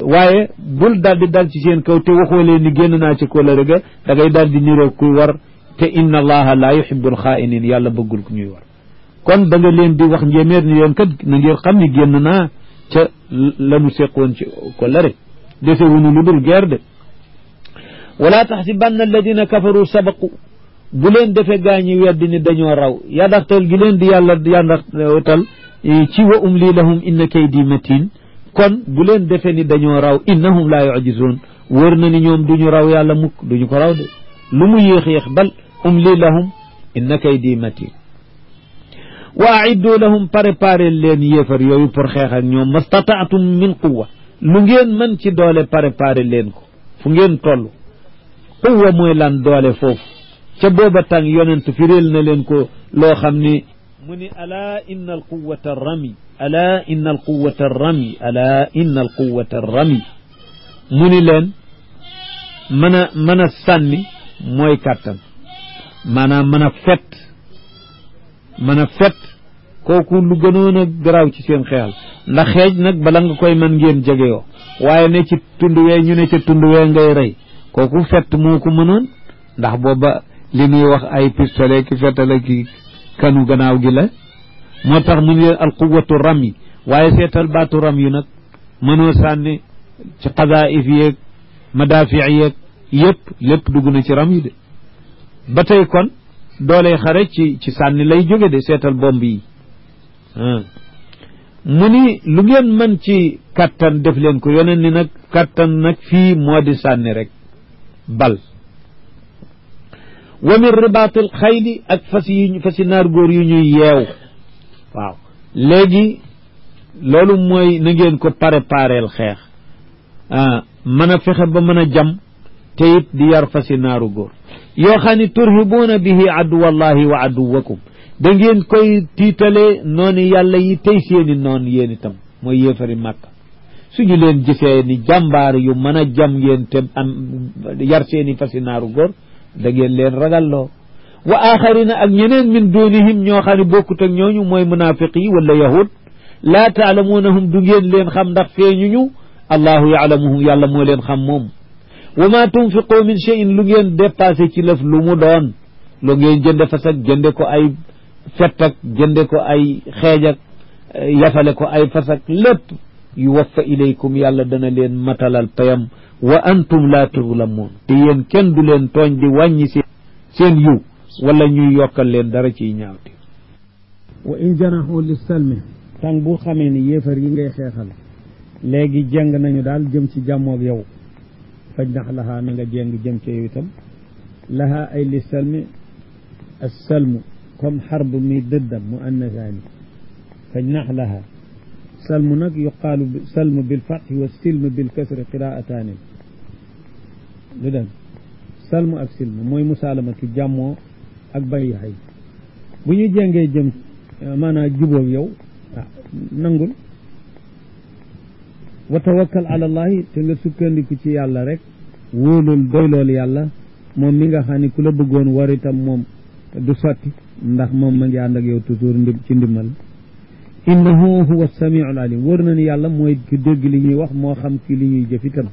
waaye bul daal di dal ci seen kaw te waxoo leen ni génn naa ci kollëre ga da ngay daal di niroo kuy war te inna allaha la yuhibbu alxaa'iniin yàlla bëggul ku ñuy war kon da nga leen di wax njéeméer ni leen kat na ngeen xam ni génn naa ca lanu seqoon ci kollëre dese wunu lu dul guerre de wala taxsibanna alladina kafaru sabaqu bu leen defe gaañi weddi ni dañoo raw yadaxtal gi leen di yàlla yandaxtal ci wa umli lahum inna kaydi matin kon bu leen defe ni dañoo raw innahum laa yujizuun wër na ni ñoom duñu raw yàlla mukk duñu ko raw de lu mu yéex bal umli lahum inna kaydi matin wa aiddu lahum préparé leen yéefar yooyu pour xeex ak ñoom mastataatum min quwa lu ngeen mën ci doole préparé leen ko fu ngeen toll quwa mooy lan doole foofu ca booba tàng yonent firil na leen ko loo xam ni mu ni alaa inna alquwata arrami alaa inna alquwata arrami alaa inna alquwata arrami mu ni leen mën a sànni mooy kàttan maanaam mën a fet kooku lu gënoon a garaaw ci seen xeexal ndax xeej nag bala nga koy mën ngeen jege yoo waaye ne ci tund wee ñu ne ca tund wee ngay rey kooku fett moo ko mënoon ndax booba li ñuy wax ay pistolet ki fettala ki kanu gannaaw gi la moo tax mu ne alquwatu ram yi waaye seetal baatu ram yu nag mënoo sànni ci xadaif yeeg madaafi yeeg yëpp lépp dugg na ci ram yi de ba tey kon doole xare ci sànni lay jóge de seetal bomb yi mu ni lu ngeen mën ci kattan def leen ko yoneen ni nag kattan nag fii moo di sànni rek bal wa min ribaatil xayli ak fasi naar góor yu ñuy yeew waaw léegi loolu mooy na ngeen ko prépareel xeex mën a fexe ba mën a jam te it di yar fasi naaru góor yoo xam ne turhibuuna bihi aduwallahi wa aduwakum da ngeen koy tiitale noonu yàlla yi tey seeni noonu yéen itam mooy yéefari Màkka suñu leen gisee ni jàmbaar yu mën a jam ngeen te am yar seeni fasi naaru góor da ngeen leen ragalloo wa axarina ak ñeneen min dunihim ñoo xam ne bokkut ak ñooñu mooy munaafiq yi wala yahud laa taalamuunahum du ngeen leen xam ndax feeñuñu allahu yaalamuhum yàlla moo leen xam moom wa ma tunfiqu min cheyin lu ngeen dépassé ci lëf lu mu doon lu ngeen jënde fas ak jënde ko ay fett ak jënde ko ay xeej ak yafale ko ay fas ak lépp yuwaffa ilaykum yàlla dana leen matalal payam wa antum laa tuzlamuun te yéen kenn du leen tooñ di wàññi seen yiw wala ñuy yokkal leen dara ciy ñaawte wa in janaxu lissalmi tàng bu xamee ni yéefar yi ngay xeexal léegi jeng nañu daal jëm ci jàmmoog yow faj nax lahaa na nga jeng jëm ci yow itam lahaa ay lissalmi assalmu comme xarb mi dëddam mu annasaani faj nax lahaa salmu nag yuqaalu salmu bilfatxi wa silmu bilkasri qiraataani lu dem salmu ak silmu mooy musaalamatu jàmmoo ak bay yaxay bu ñu jengee jëm maanaam jubóog yow nangul wa tawakkal ala allahi te nga sukkandiku ci yàlla rek wóolul doylool yàlla moom mi nga xam ne ku la bëggoon war itam moom du sotti ndax moom ma ngi ànd ak yow toujours ci ndimmal innahu huwa samiu al alim wóor na ni yàlla mooy ki dégg li ñuy wax moo xam ki li ñuy jëf itam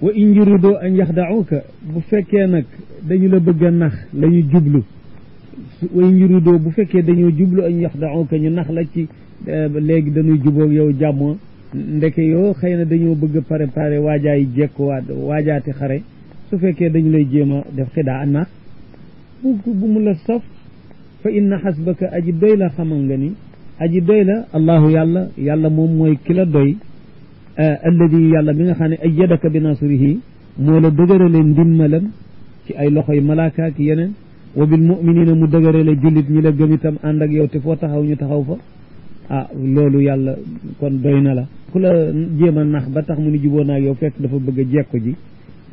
wa in yuridu an yaxda'uka bu fekkee nag dañu la bëgg a nax la ñu jublu wa in yuridu bu fekkee dañoo jublu an yaxda'uka ñu nax la ci léegi dañuy jubóog yow jàmmoo ndeke yoo xëy na dañoo bëgg a préparé waajaay jekkuwaat waajaati xare su fekkee dañu lay jéem a def xidaa nax bu mu la saf fa inna xasbaka aji doy la xamal nga ni aji doy la allahu yàlla moom mooy ki la doy alladi yàlla mi nga xam ne ayyadaka bi nasrihi moo la dëgërale ndimmalam ci ay loxoy malaaka ak yeneen wa bil muminina mu dëgërale jullit ñi la gëm itam ànd ak yow te foo taxaw ñu taxaw fa loolu yàlla kon doy na la ku la jéem a nax ba tax mu ni juboo naag yow fekk dafa bëgg a jekko ji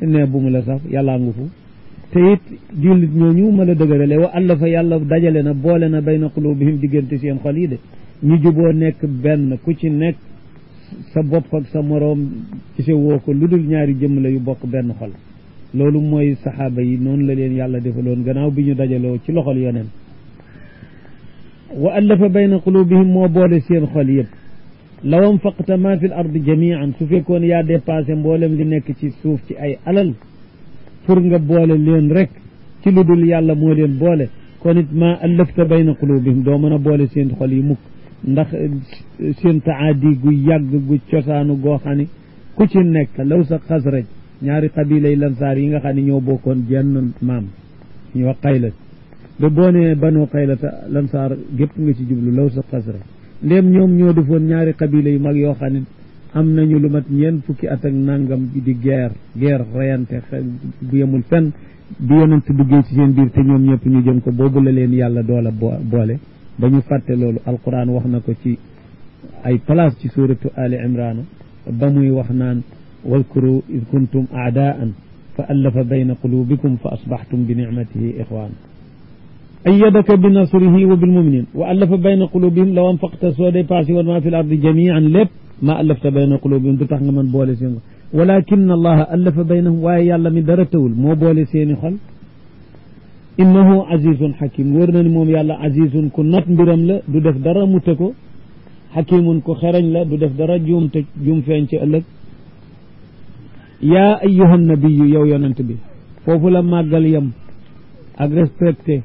ne bu mu la saf yàllaa ngu fu te it jullit ñooñu ma la dëgërale wa allafa yàlla dajale na boole na bayna qulubihim diggante seen xol yi de ñu juboo nekk benn ku ci nekk sa bopp ak sa moroom ci se woo ko lu dul ñaari jëmm la yu bokk benn xol loolu mooy saxaaba yi noonu la leen yàlla defaloon gannaaw bi ñu dajaloo ci loxol yoneen wa allafa bayna qulubihim moo boole seen xol yëpp law anfaqta ma fi l ardi jamian su fekkoon yaa dépassé mboolem li nekk ci suuf ci ay alal pour nga boole leen rek ci lu dul yàlla moo leen boole kon it ma allafta bayna qulubihim doo mën a boole seen xol yi mukk ndax seen taadi gu yàgg gu cosaanu goo xam ne ku ci nekk law sa xasraj ñaari xabila yi lansaar yi nga xam ne ñoo bokkoon jenn maam ñu wax xaylat ba boo nee banu xaylata lansaar gépp nga ci jublu law sa xasraj ndéem ñoom ñoo defoon ñaari xabila yu mag yoo xam ne am nañu lu mat ñeent fukki at ak nangam di guerre reyante bu yemul fenn bi yonent duggee ci seen biir te ñoom ñëpp ñu jëm ko boobu la leen yàlla doola boole ba ñu fàtte loolu alquran wax na ko ci ay place ci suratu ali imran ba muy wax naan wadkuru id kuntum aadaan fa allafa bayna qulubikum fa asbaxtum bi nicmatihi ixwan ayyadaka bi nasrihi wa bil muminin wa allafa bayna qulubihim law anfaqta soo dépassé woon maa fi l ardi jamian lépp ma allafta bayna qulubihim du tax nga mën boole seen walakin allaha allafa baynahum waaye yàlla mi dara tawul moo boole seeni xol innahu azizun xakim wóor na ni moom yàlla azizun ku not mbiram la du def dara mu te ko xakimun ku xerañ la du def dara juum te juum feeñ ci ëllëg yaa ayyuhan nabiyu yow yonent bi foofu la màggal yam ak respecté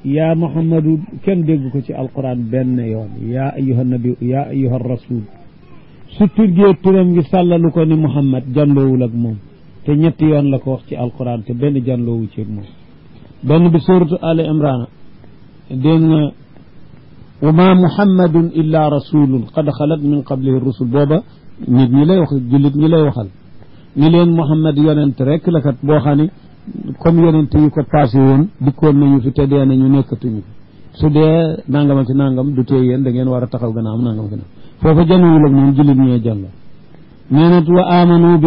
yaa muhammadu kenn dégg ko ci alquran benn yoon yaa ayyuhan nabiyu yaa ayyuhan rasul su turgee turam gi sàllalu ko ni muhammad janloowul ak moom te ñetti yoon la ko wax ci alquran te benn janloowu ci ak moom benn bi suratu ali imran dégg nga wa ma muhammadun illa rasulun qad xalat min qablihi rusul booba nit ñi lay wax jullit ñi lay waxal ni leen muhammad yonent rek la kat boo xam ne comme yonent yi ko passé woon dikkoon nañu fi te dee nañu nekkatuñu fi su dee nangam ak nangam du tee yéen da ngeen war a taxaw gannaam nangam ak nangam foofa januwul ak moom jullit ñee jàll nee na wa amanu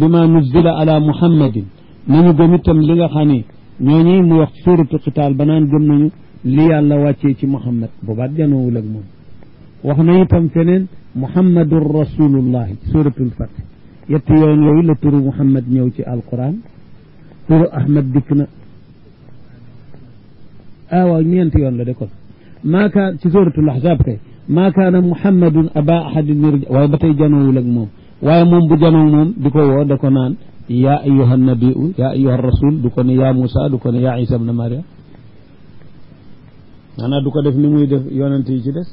bima nuzila ala muhammadin nañu gëm itam li nga xam ne ñooñi mu wax suuratu qitaal ba naan gëm nañu li yàlla wàccee ci Muhammad boobaat janoowul ak moom wax na itam feneen Muhammadun rasulullahi suuratul Fath yetti yoon yooyu la turu Muhammad ñëw ci alquran turu Ahmad dikk na waaw ñeenti yoon la de kon maa kaan ci suuratul Ahzab kay maa kaana Muhammadun aba ahadin min rijal waaye ba tey janoowul ak moom waaye moom bu janoo moom di ko woo da ko naan yaa ayyuha nabiu yaa ayyuha rasul du ko ne yaa Musa du ko ne yaa Isa ibn Maryam maanaam du ko def ni muy def yonent yi ci des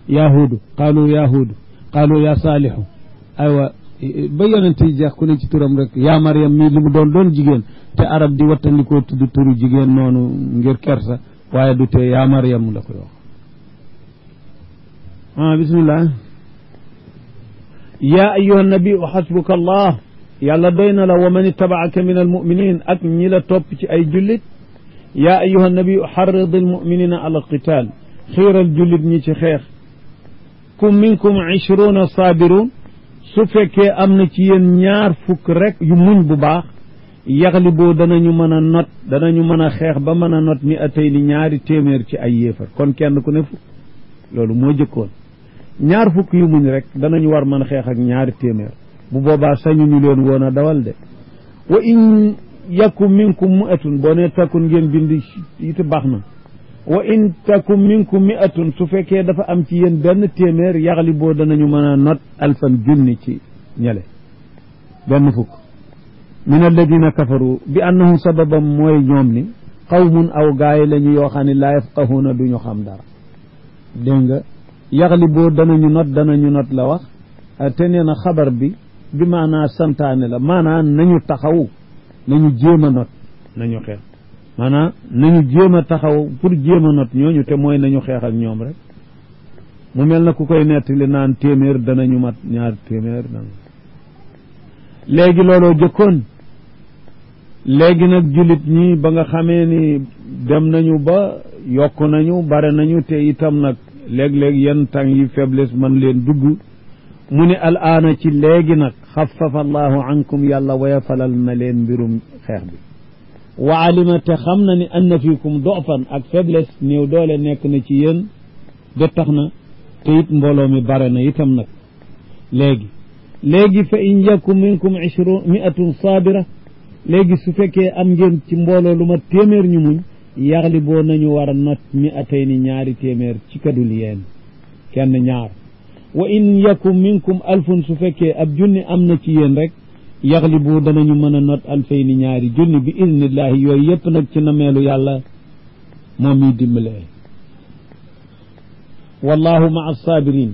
yaa Huudu qaalu yaa Huudu qaalu yaa Saalihu aywa ba yonent yi jeex ku ne ci turam rek yaa Maryam mii li mu doon jigéen te arab di wattandikoo tudd turu jigéen noonu ngir kersa waaye du tee yaa Maryam la koy wax bismillah yaa ayyuha nabiu xasbuka allah yàlla doy na la wa man ittabaaka min almuminin ak ñi la topp ci ay jullit yaa ayyuha nabiu xarrid almuminina ala alqital xiiral jullit ñi ci xeex kum minkum 20 saabirun su fekkee am na ci yéen 20 rek yu muñ bu baax yaxliboo danañu mën a not danañu mën a xeex ba mën a not mi atay ni 2 téeméer ci ay yéefar kon kenn ku ne fukk loolu moo jëkkoon 20 yu muñ rek danañu war mën a xeex ak 2 téeméer bu boobaa sañu ñu leen woon a dawal de wa in yakum minkum mi'atun boo ne takkun ngeen bind it baax na wa in takum minkum mi'atun su fekkee dafa am ci yéen 1 téeméer yaxliboo danañu mën a not alfan junni ci ñele 1 min alladina kafaru bi annahum sababam mooy ñoom ni qawmun aw gaay lañu yoo xam ne laa yafqahuuna duñu xam dara dégg nga yaxliboo danañu not la wax te nee na xabar bi maanaa santaane la maanaa nañu taxaw nañu jéem a not nañu xeex maanaa nañu jéem a taxaw pour jéem a not ñooñu te mooy nañu xeex ak ñoom rek mu mel na ku koy nettali naan téeméer danañu mat 2 téeméer léegi looloo jëkkoon léegi nag jullit ñi ba nga xamee ni dem nañu ba yokk nañu bare nañu te itam nag léeg-léeg yenn tàng yi faiblesse man leen dugg mu ne al aana ci léegi nag xafafa allahu ankum yàlla wayafalal na leen mbirum xeex bi wa alima te xam na ni anna fiikum dofan ak faiblesse néew doole nekk na ci yéen ba tax na te it mbooloo mi bare na itam nag léegi fa in yakum minkum 20 saabira léegi su fekkee am ngeen ci mbooloo lu ma téeméer ñu muñ yaxliboo nañu war a not 200 téeméer ci kadul yéen kenn ñaar wa in yakum minkum alfun su fekkee ab junni am na ci yéen rek yaxlibu danañu mën a not 2 junni bi idnillahi yooyu yëpp nag ci nameelu yàlla moom mi dimbalee wallahu maa as-sabirin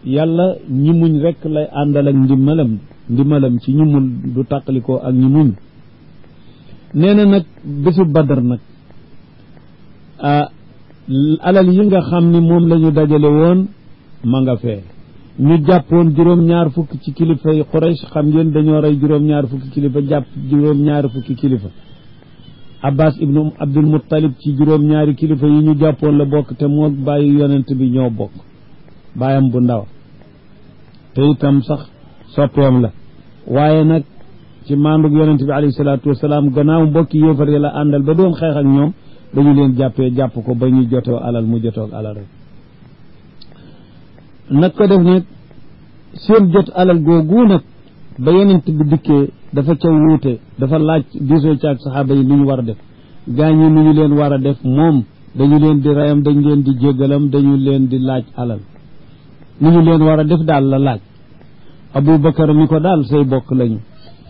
yàlla ñi muñ rek lay àndal ak ndimbalam ci ñi mun du tàqalikoo ak ñi muñ nee na nag bésu badar nag alal yi nga xam ni moom la ñu dajale woon ma nga fee ñu jàppoon 20 ci kilifa yi Quraysh xam ngeen dañoo rey 20 kilifa jàpp 20 kilifa Abbas ibnu Abdul Muttalib ci 20 kilifa yi ñu jàppoon la bokk te moo bàyyi yonent bi ñoo bokk bàyyam bu ndaw te itam sax soppeem la waaye nag ci maandug yonent bi alayhi salaatu wasalaam gannaaw mbokki yéefar yi la àndal ba doon xeex ak ñoom dañu leen jàpp ko ba ñu jotoo alal mu jotoo alal rek nag ko def nag seen jot alal googu nag ba yonent bi dikkee dafa ca wuute dafa laaj diisoo ci ak saxaaba yi lu ñu war a def gaañi nu ñu leen war a def moom dañu leen di reyam dañu leen di jéggalam dañu leen di laaj alal nu ñu leen war a def daal la laaj Abubakar mi ko daal say bokk lañu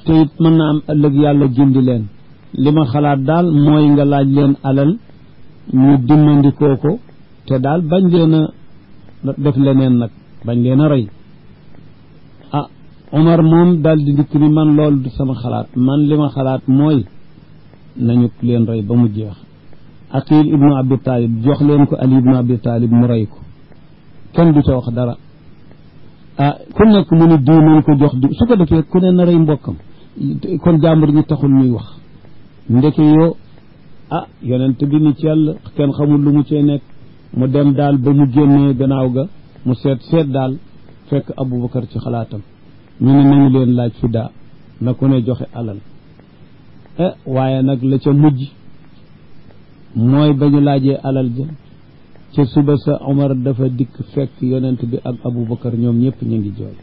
te it mën na am ëllëg yàlla gindi leen li ma xalaat daal mooy nga laaj leen alal ñu dimmandikoo ko te daal bañ leen a def leneen nag bañ leen a rey Omar moom daal di dikk ni man loolu du sama xalaat man li ma xalaat mooy nañu leen rey ba mu jeex Aqil ibnu Abi Talib jox leen ko Ali ibnu Abi Talib mu rey ko kenn du ca wax dara ku nekk mu ne diw nañ ko jox di su ko defee ku ne na rey mbokkam kon jàmbur ñi taxul ñuy wax ndeke yoo yonent bi ni ci yàlla kenn xamul lu mu cee nekk mu dem daal ba mu génnee gannaaw ga mu seet daal fekk Abubakar ci xalaatam ñu ne nañu leen laaj fidaa na ku ne joxe alal waaye nag la ca mujj mooy ba ñu laajee alal ja ca suba sa Omar dafa dikk fekk yonent bi ak Aboubacar ñoom ñëpp ñu ngi jooy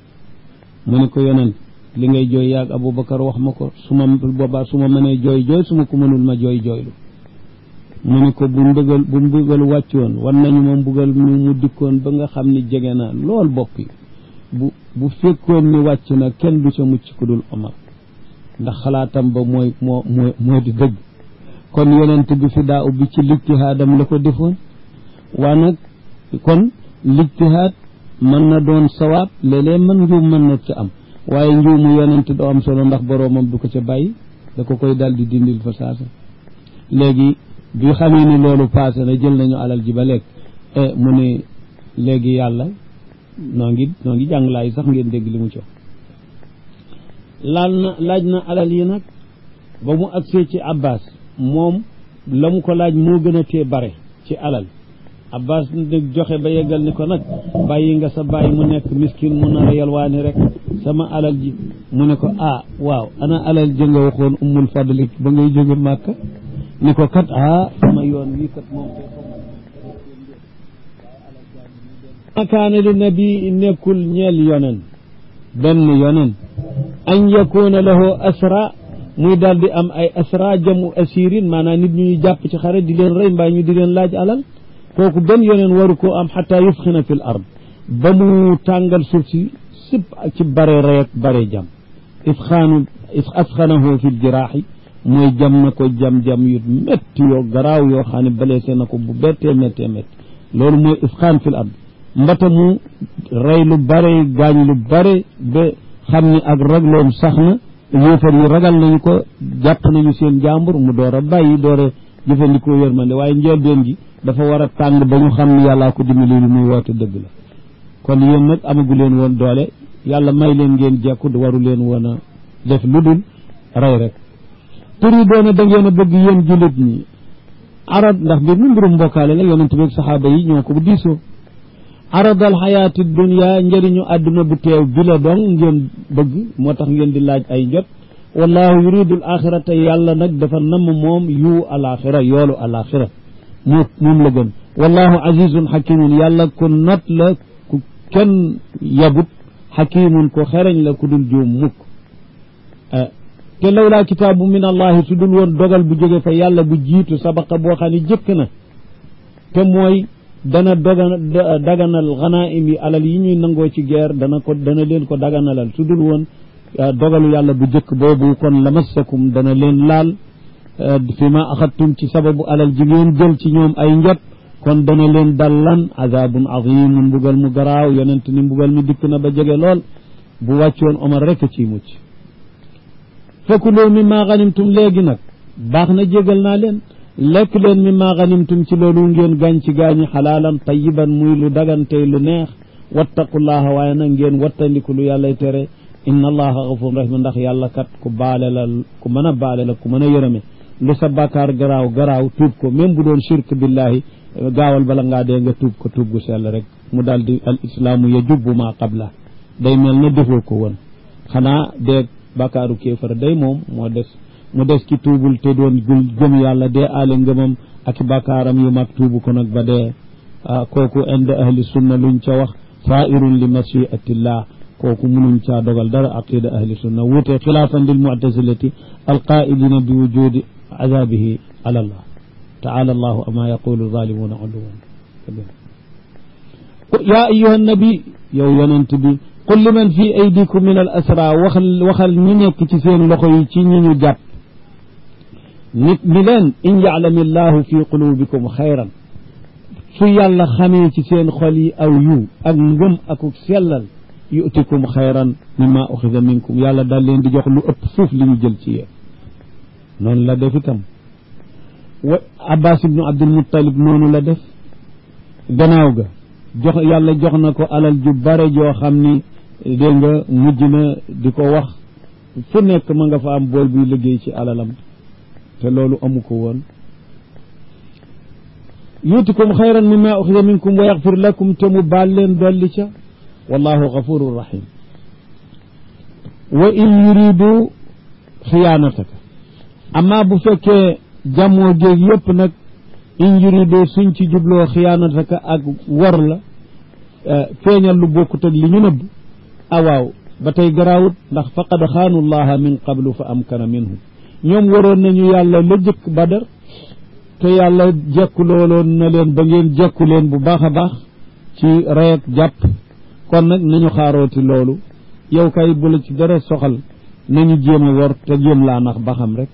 mu ne ko yonent li ngay jooy yaag Aboubacar wax ma ko su ma boobaa su ma mënee jooy jooy su ma ko mënul ma jooy jooylu mu ne ko bu mbugal wàccoon wan nañu ma mbugal mu dikkoon ba nga xam ni jege na lool bokk yi bu fekkoon ni wàcc na kenn du ca mucc ku dul Omar ndax xalaatam ba moo di dëgg kon yonent bi fi daa ubbi ci lijtihaadam la ko defoon waa nag kon lijtihaad mën na doon sawaab léeg-léeg mën njuum mën na ca am waaye njuumu yonent doo am solo ndax boroomam du ko ca bàyyi da ko koy dal di dindil fa saasa léegi bi xamee ni loolu passé na jël nañu alal ji ba lekk mu ne léegi yàlla noo ngi jàng laay sax ngeen dégg li mu cox laaj na alal yi nag ba mu agsee ci Abbas moom la mu ko laaj moo gën a tee bare ci alal Abbas nag joxe ba yeggal ni ko nag bàyyi nga sa bàyyi mu nekk miskin mu nar a yalwaani rek sama alal ji mu ne ko waaw ana alal ji nga waxoon ummul fadli ba ngay jóge Màkka ni ko kat sama yoon wii kat moom kaana li nabi nekkul ñeel yonen benn yonen an yakuna lahu asra muy daal di am ay asra jamu asirin maanaam nit ñuy jàpp ci xare di leen rey mbaa ñu di leen laaj alal kooku benn yonen waru koo am xataa yufxina fi l ard ba mu tàngal suuf si sëpp ci bare rey ak bare jam asxanahu fi jiraaxi mooy jam na ko jam-jam yu métti yoo garaaw yoo xam ne blessé na ko bu bettee méttee métti loolu mooy isxaan fi l ard mbata mu rey lu bare gaañ lu bare ba xam ni ak ragloom sax na yéefar yi ragal nañu ko jàpp nañu seen jàmbur mu door a bàyyi door a jëfandikoo yërmande waaye njëlbeen gi dafa war a tàng ba ñu xam ni yàllaa ko dimbali lu muy woote dëgg la kon yéen nag amagu leen woon doole yàlla may leen ngeen jekku waru leen woon a def lu dul rey rek tur yi doona da ngeen a bëgg yéen jullit ñi arab ndax mbir mi mbirum mbokkaale la yonent bi ak saxaaba yi ñoo ko diisoo aradal xayaati dunya njëriñu àdduna bu teew bi la dong ngeen bëgg moo tax ngeen di laaj ay njot wallahu yuridul axirata yàlla nag dafa namm moom yu alaxira yoolu alaxira moom la gën wallahu azizun xakimun yàlla ku not la ku kenn yabut xakimun ko xereñ la ku dul juum mukk te lawlaa kitaabu min allahi su dul woon dogal bu jóge fa yàlla bu jiitu sabaqa boo xam ne jëkk na te mooy dana daganal ganaim yi alal yi ñuy nangoo ci guerre dana leen ko daganalal su dul woon dogalu yàlla bu jëkk boobu kon lamassakum dana leen laal fi ma axadtum ci sababu alal ji ngeen jël ci ñoom ay njot kon dana leen dallan azabun azimun mbugal mu garaaw yonent ni mbugal mi dikk na ba jege lool bu wàccoon Omar rek ci mucc fakulu mimma ganimtum léegi nag baax na jégal naa leen lekk leen mimma ganimtum ci loolu ngeen gaañ ci gaañi xalaalan tayiban muy lu dagantey lu neex wattaqullaha waaye nag ngeen wattandiku lu yàllay tere inna allaha gafurun rahim ndax yàlla kat ku baale la ku mën a baale la ku mën a yërëme lu sa bàkkaar garaaw tuub ko même bu doon shirk billahi gaawal bala ngaa dee nga tuub ko tuub gu sell rek mu daal di al islaamu yajubbu ma qabla day mel na defoo ko woon xanaa dee bàkkaaru kéefar day moom mu des ci tuubul te doon gëm yàlla dee aale ngëmam ak bàkkaaram yu mag tuubu ko nag ba dee kooku inda ahli sunna luñ ca wax sairun li mashiatillah kooku munuñ caa dogal dara aqida ahli sunna wuute xilaafan lil mu'tazilati alqaa'ilina bi wujudi azabihi ala allah taala allahu ama yaqulu zalimuna uluwan ya ayuha nabi yow yonent bi qul liman fi aydikum min al asra waxal ñu nekk ci seen loxo yi ci ñi ñu jàpp nit mi leen in ya'lami llahu fi qulubikum xayran su yàlla xamee ci seen xol yi aw yiw ak ngëm akuk sellal yu'tikum xayran mimma uxida minkum yàlla daal leen di jox lu ëpp suuf li ñu jël ci yéen noonu la def itam wa Abbas ibnu Abdul Muttalib noonu la def gannaaw ga yàlla jox na ko alal ju bare joo xam ni dégg nga mujj na di ko wax fu nekk ma nga fa am bool buy liggéey ci alalam te loolu amu ko woon yu'tikum xayran mimma uxida minkum wa yaxfir lakum te mu baal leen dolli ca wallahu gafurun rahim wa in yuridu xiyaanataka amma bu fekkee jàmmoo géeg yépp nag in yuridu suñ ci jubloo xiyaanataka ak wor la feeñal lu bokkut ak li ñu nëbb awaaw ba tey garaawut ndax faqad xaanu llaha min qablu fa amkana minhum ñoom waroon nañu yàlla la jëkk badar te yàlla jekku looloon na leen ba ngeen jekku leen bu baax a baax ci rey ak jàpp kon nag nañu xaarooti loolu yow kay bu la ci dara soxal nañu jéem a wor te jéem laa nax ba xam rek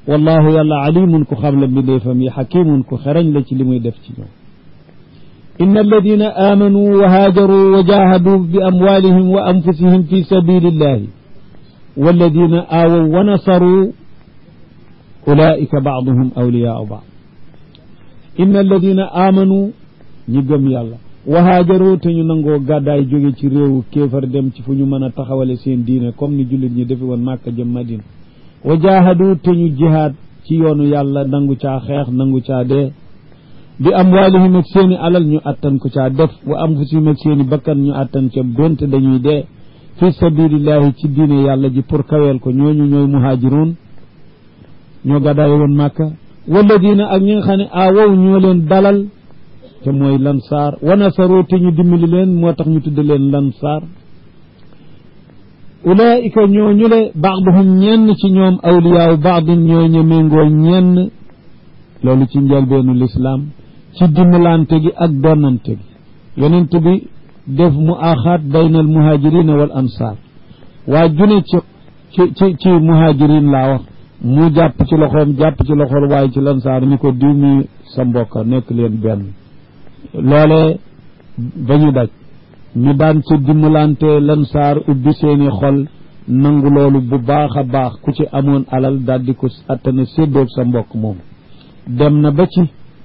wallahu yàlla alimun ku xam la mbindeefam yi xakimun ku xereñ la ci li muy def ci ñoom inna alladina aamanu wa haajaru wa jahadu bi amwalihim wa anfusihim fi sabilillahi walladina aawaw wa nasaru ulaika baaduhum awliyaau baad inna alladina aamanu ñi gëm yàlla wa haajaru te ñu nangoo gàddaay jóge ci réewu kéefar dem ci fu ñu mën a taxawale seen diine comme ni jullit ñi defi woon Màkka jëm Madina wa jaahadu te ñu jihaad ci yoonu yàlla nangu caa xeex nangu caa dee bi amwaalihim ak seeni alal ñu attan ko caa def wa anfusihim ak seeni bakkan ñu attan ca donte dañuy dee fi sabilillahi ci diine yàlla ji pour kaweel ko ñooñu ñooy muhaajiruun ñoo gàddaay woon Màkka walladina ak ñi nga xam ne aawow ñoo leen dalal te mooy lansaar wa nasaru te ñu dimbali leen moo tax ñu tudd leen lansaar ulaika ñooñu le baaduhum ñenn ci ñoom awliyaaw baadin ñooy ña méngoo ñenn loolu ci njëlbeenu lislaam ci dimbalante gi ak donnante gi yonent bi def mu axaat bayna al muhajirina wal ansaar waa june ci muhajirin laa wax mu jàpp ci loxoom waaye ci lansaar ni ko diw mi sa mbokk nekk leen benn loole ba ñu daj ñu daan ci dimbalante lansaar ubbi seeni xol nangu loolu bu baax a baax ku ci amoon alal daal di ko attana séddoog sa mbokk moom dem na ba ci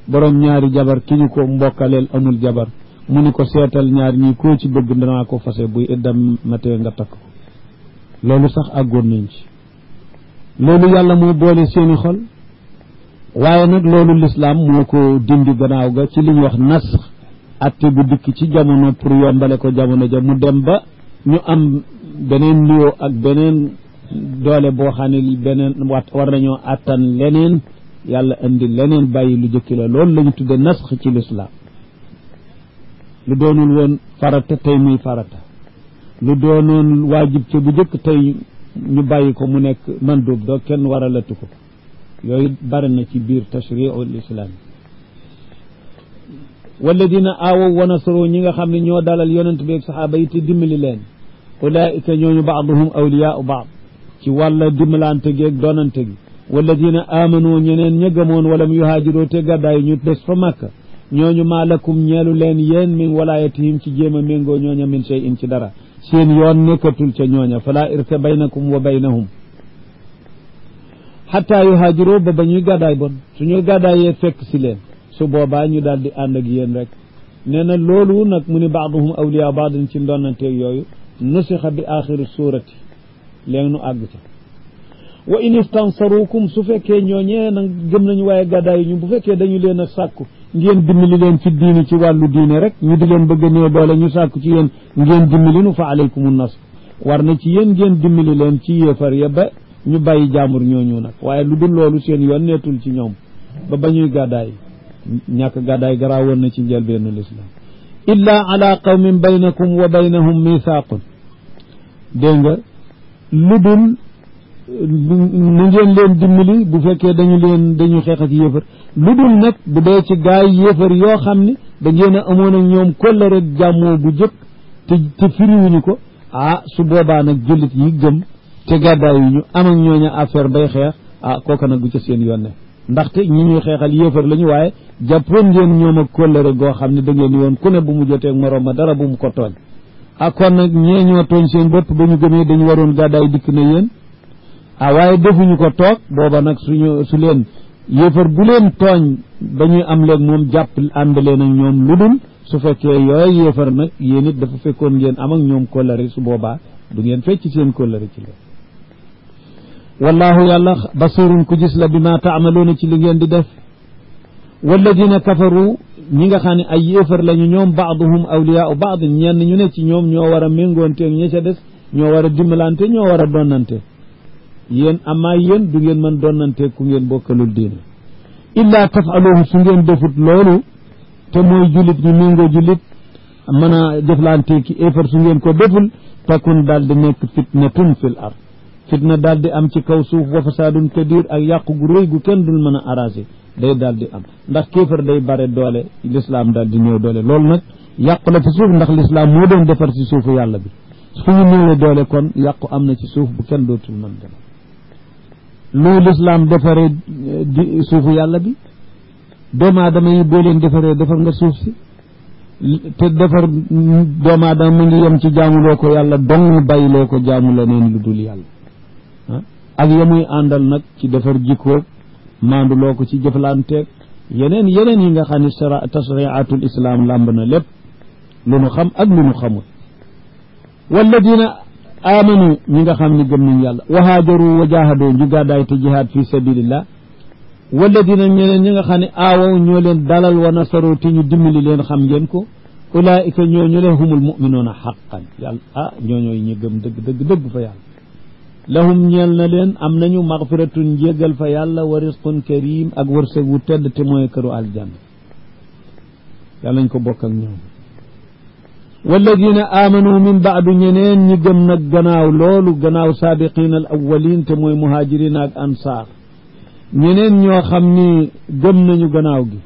borom ñaari jabar ki ñu ko mbokkaleel amul jabar mu ni ko seetal ñaar ñi koo ci bëgg danaa ko fase buy iddam matee nga takk ko loolu sax àggoon nañ ci loolu yàlla moo boole seeni xol waaye nag loolu lislaam moo ko dindi gannaaw ga ci li ñuy wax nasx atte bu dikk ci jamono pour yombale ko jamono ja mu dem ba ñu am beneen niveau ak beneen doole boo xam ne beneen war nañoo attan leneen yàlla indi leneen bàyyi lu jëkki la loolu la ñu tudde nasx ci lislaam lu doonul woon farata tey muy farata lu doonoon waajib ca bu jëkk tey ñu bàyyi ko mu nekk mandub doo kenn waralatu ko yooyu bari na ci biir tashri'ul islam walladina aawaw wa nasaru ñi nga xam ne ñoo dalal yonent bi ak saxaaba yi te dimbali leen ulaika ñooñu baaduhum awliyaau baad ci wàlla dimbalante gi ak doonante gi walladina amanu ñeneen ña gëmoon walam yuhaajiroo te gàddaay ñu des fa Makka ñooñu maa lakum ñeelu leen yéen min walaayatihim ci jéem a méngoo ñooña min shay in ci dara seen yoon nekkatul ca ñooña fala irka baynakum wa baynahum xataa yuhaajiroo ba ñuy gàddaay bon suñuy gàddaayee fekk si leen su boobaa ñu daal di ànd ak yéen rek nee na loolu nag mu ni baaduhum awliyaa baadin ci ndonnanteeg yooyu nusixa bi axiri suurati léegi nu àgg ca wa in istansarukum su fekkee ñooñee nag gëm nañu waaye gàddaay ñu bu fekkee dañu leen a sàkku ngeen dimbali leen fi diini ci wàllu diine rek ñu di leen bëgg a néew doole ñu sàkku ci yéen ngeen dimbali nu fa alaykumu nasr war na ci yéen ngeen dimbali leen ci yéefar ya ba ñu bàyyi jaamur ñooñu nag waaye lu dul loolu seen yoon neetul ci ñoom ba ñuy gàddaay ñàkk gàddaay garaawoon na ci njëlbeenu lislaam illa ala qawmin baynakum wa baynahum mithaqun dégg nga lu dul na ngeen leen dimbali bu fekkee dañu xeex ak yéefar lu dul nag bu dee ci gaay yéefar yoo xam ne da ngeen a amoon ak ñoom kóllëre jàmmoo bu jëkk te firiwuñu ko su boobaa nag jullit yi gëm te gàddaay yi ñu am ak ñooña affaire bay xeex kooka nag bu ca seen yoon ne ndaxte ñi ñuy xeexal yéefar lañu waaye jàppoon ngeen ñoom ak kóllëre goo xam ne da ngeen ni woon ku ne bu mu jotee ak moroom ma dara bu mu ko tooñ kon nag ñee ñoo tooñ seen bopp ba ñu gëmee dañu waroon gàddaay dikk na yéen waaye defuñu ko toog booba nag su leen yéefar bu leen tooñ ba ñuy am léeg moom jàpp ànd leen ak ñoom lu dul su fekkee yooyu yéefar nag yéen it dafa fekkoon ngeen am ak ñoom kóllëre su boobaa du ngeen fecc seen kóllëre ci leen wallahu yàlla basirun ku gis la bi ma taamaluuna ci li ngeen di def walladina kafaru ñi nga xam ne ay yéefar lañu ñoom baaduhum awliyaau baad ñenn ñu ne ci ñoom ñoo war a méngoonteeg ña ca des ñoo war a dimbalante ñoo war a donnante yéen amaa yéen du ngeen mën donnante ku ngeen bokkalul diine illaa tafaluhu su ngeen defut loolu te mooy jullit ñi méngoo jullit mën a jëflante ki éefar su ngeen ko deful takun daal di nekk fitnatun fil ard fitna daal di am ci kaw suuf wa fasaadun kabir ak yàqu gu rëy gu kenn dul mën a arrangé day daal di am ndax kéefar day bare doole l'islam daal di néew doole loolu nag yàqu la ci suuf ndax l'islam moo doon defar ci suufu yàlla bi su ñu néewee doole kon yàqu am na ci suuf bu kenn dootul mën dem lu l'islam defaree di suufu yàlla bi doomu aadama yi boo leen defaree defar nga suuf si te defar doomu aadama mu ngi yem ci jaamuloo ko yàlla dong bàyyiloo ko jaamu leneen lu dul yàlla ak yamuy àndal nag ci defar jikkoog maanduloo ko ci jëflanteeg yeneen yi nga xam ne tasriatul islam làmb na lépp lu nu xam ak lu nu xamul walladina amanu ñi nga xam ne gëm nañ yàlla wa haajaru wa jahadoo ñu gàddaay te jihaad fi sabilillah walladina ñeneen ñi nga xam ne aawaw ñoo leen dalal wa nasaro te ñu dimbali leen xam ngeen ko ulaika ñooñu leen humul muminuuna xaqan yàlla ñooñooy ñu gëm dëgg fa yàlla lahum ñeel na leen am nañu magfiratun njéggal fa yàlla wa risqun karim ak wërsëg wu tedd te mooy këru aljanna yàlla nañ ko bokk ak ñoom walladina amanu min baadu ñeneen ñi gëm nag gannaaw saabiqin al awwalin te mooy muhajirin ak ansaar ñeneen ñoo xam ni gëm nañu gannaaw gi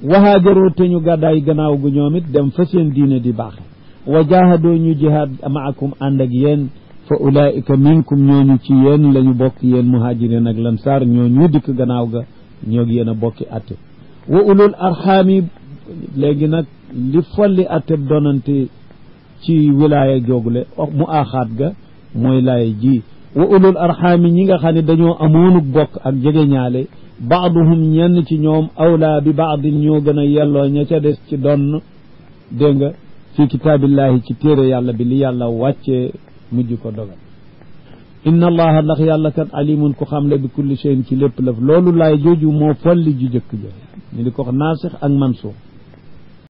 wahaajaroo te ñu gàddaay gannaaw gu ñoom it dem fa seen diine di baaxe wa jaahadoo ñu jihaad maakum ànd ak yéen fa ulaika minkum ñooñu ci yéen la ñu bokk yéen muhajirin ak lansaar ñooñu dikk gannaaw ga ñoog yéen a bokki atte wa ulul arxaami léegi nag li folli atteb donante ci wilaaya joogule mu aaxaat ga mooy laay ji wa ulul arxaami ñi nga xam ne dañoo amoonuk bokk ak jege ñaale baaduhum ñenn ci ñoom awlaa bi baadin ñoo gën a yelloo ña ca des ci donn dégg nga fi kitaabillahi ci téere yàlla bi li yàlla wàccee mujj ko dogal inna allaha ndax yàlla kat alimun ku xam le bi kulli shay'in ci lépp lëf loolu laay jooju moo folli ju jëkk ja ñu di ko wax naasix ak mansuux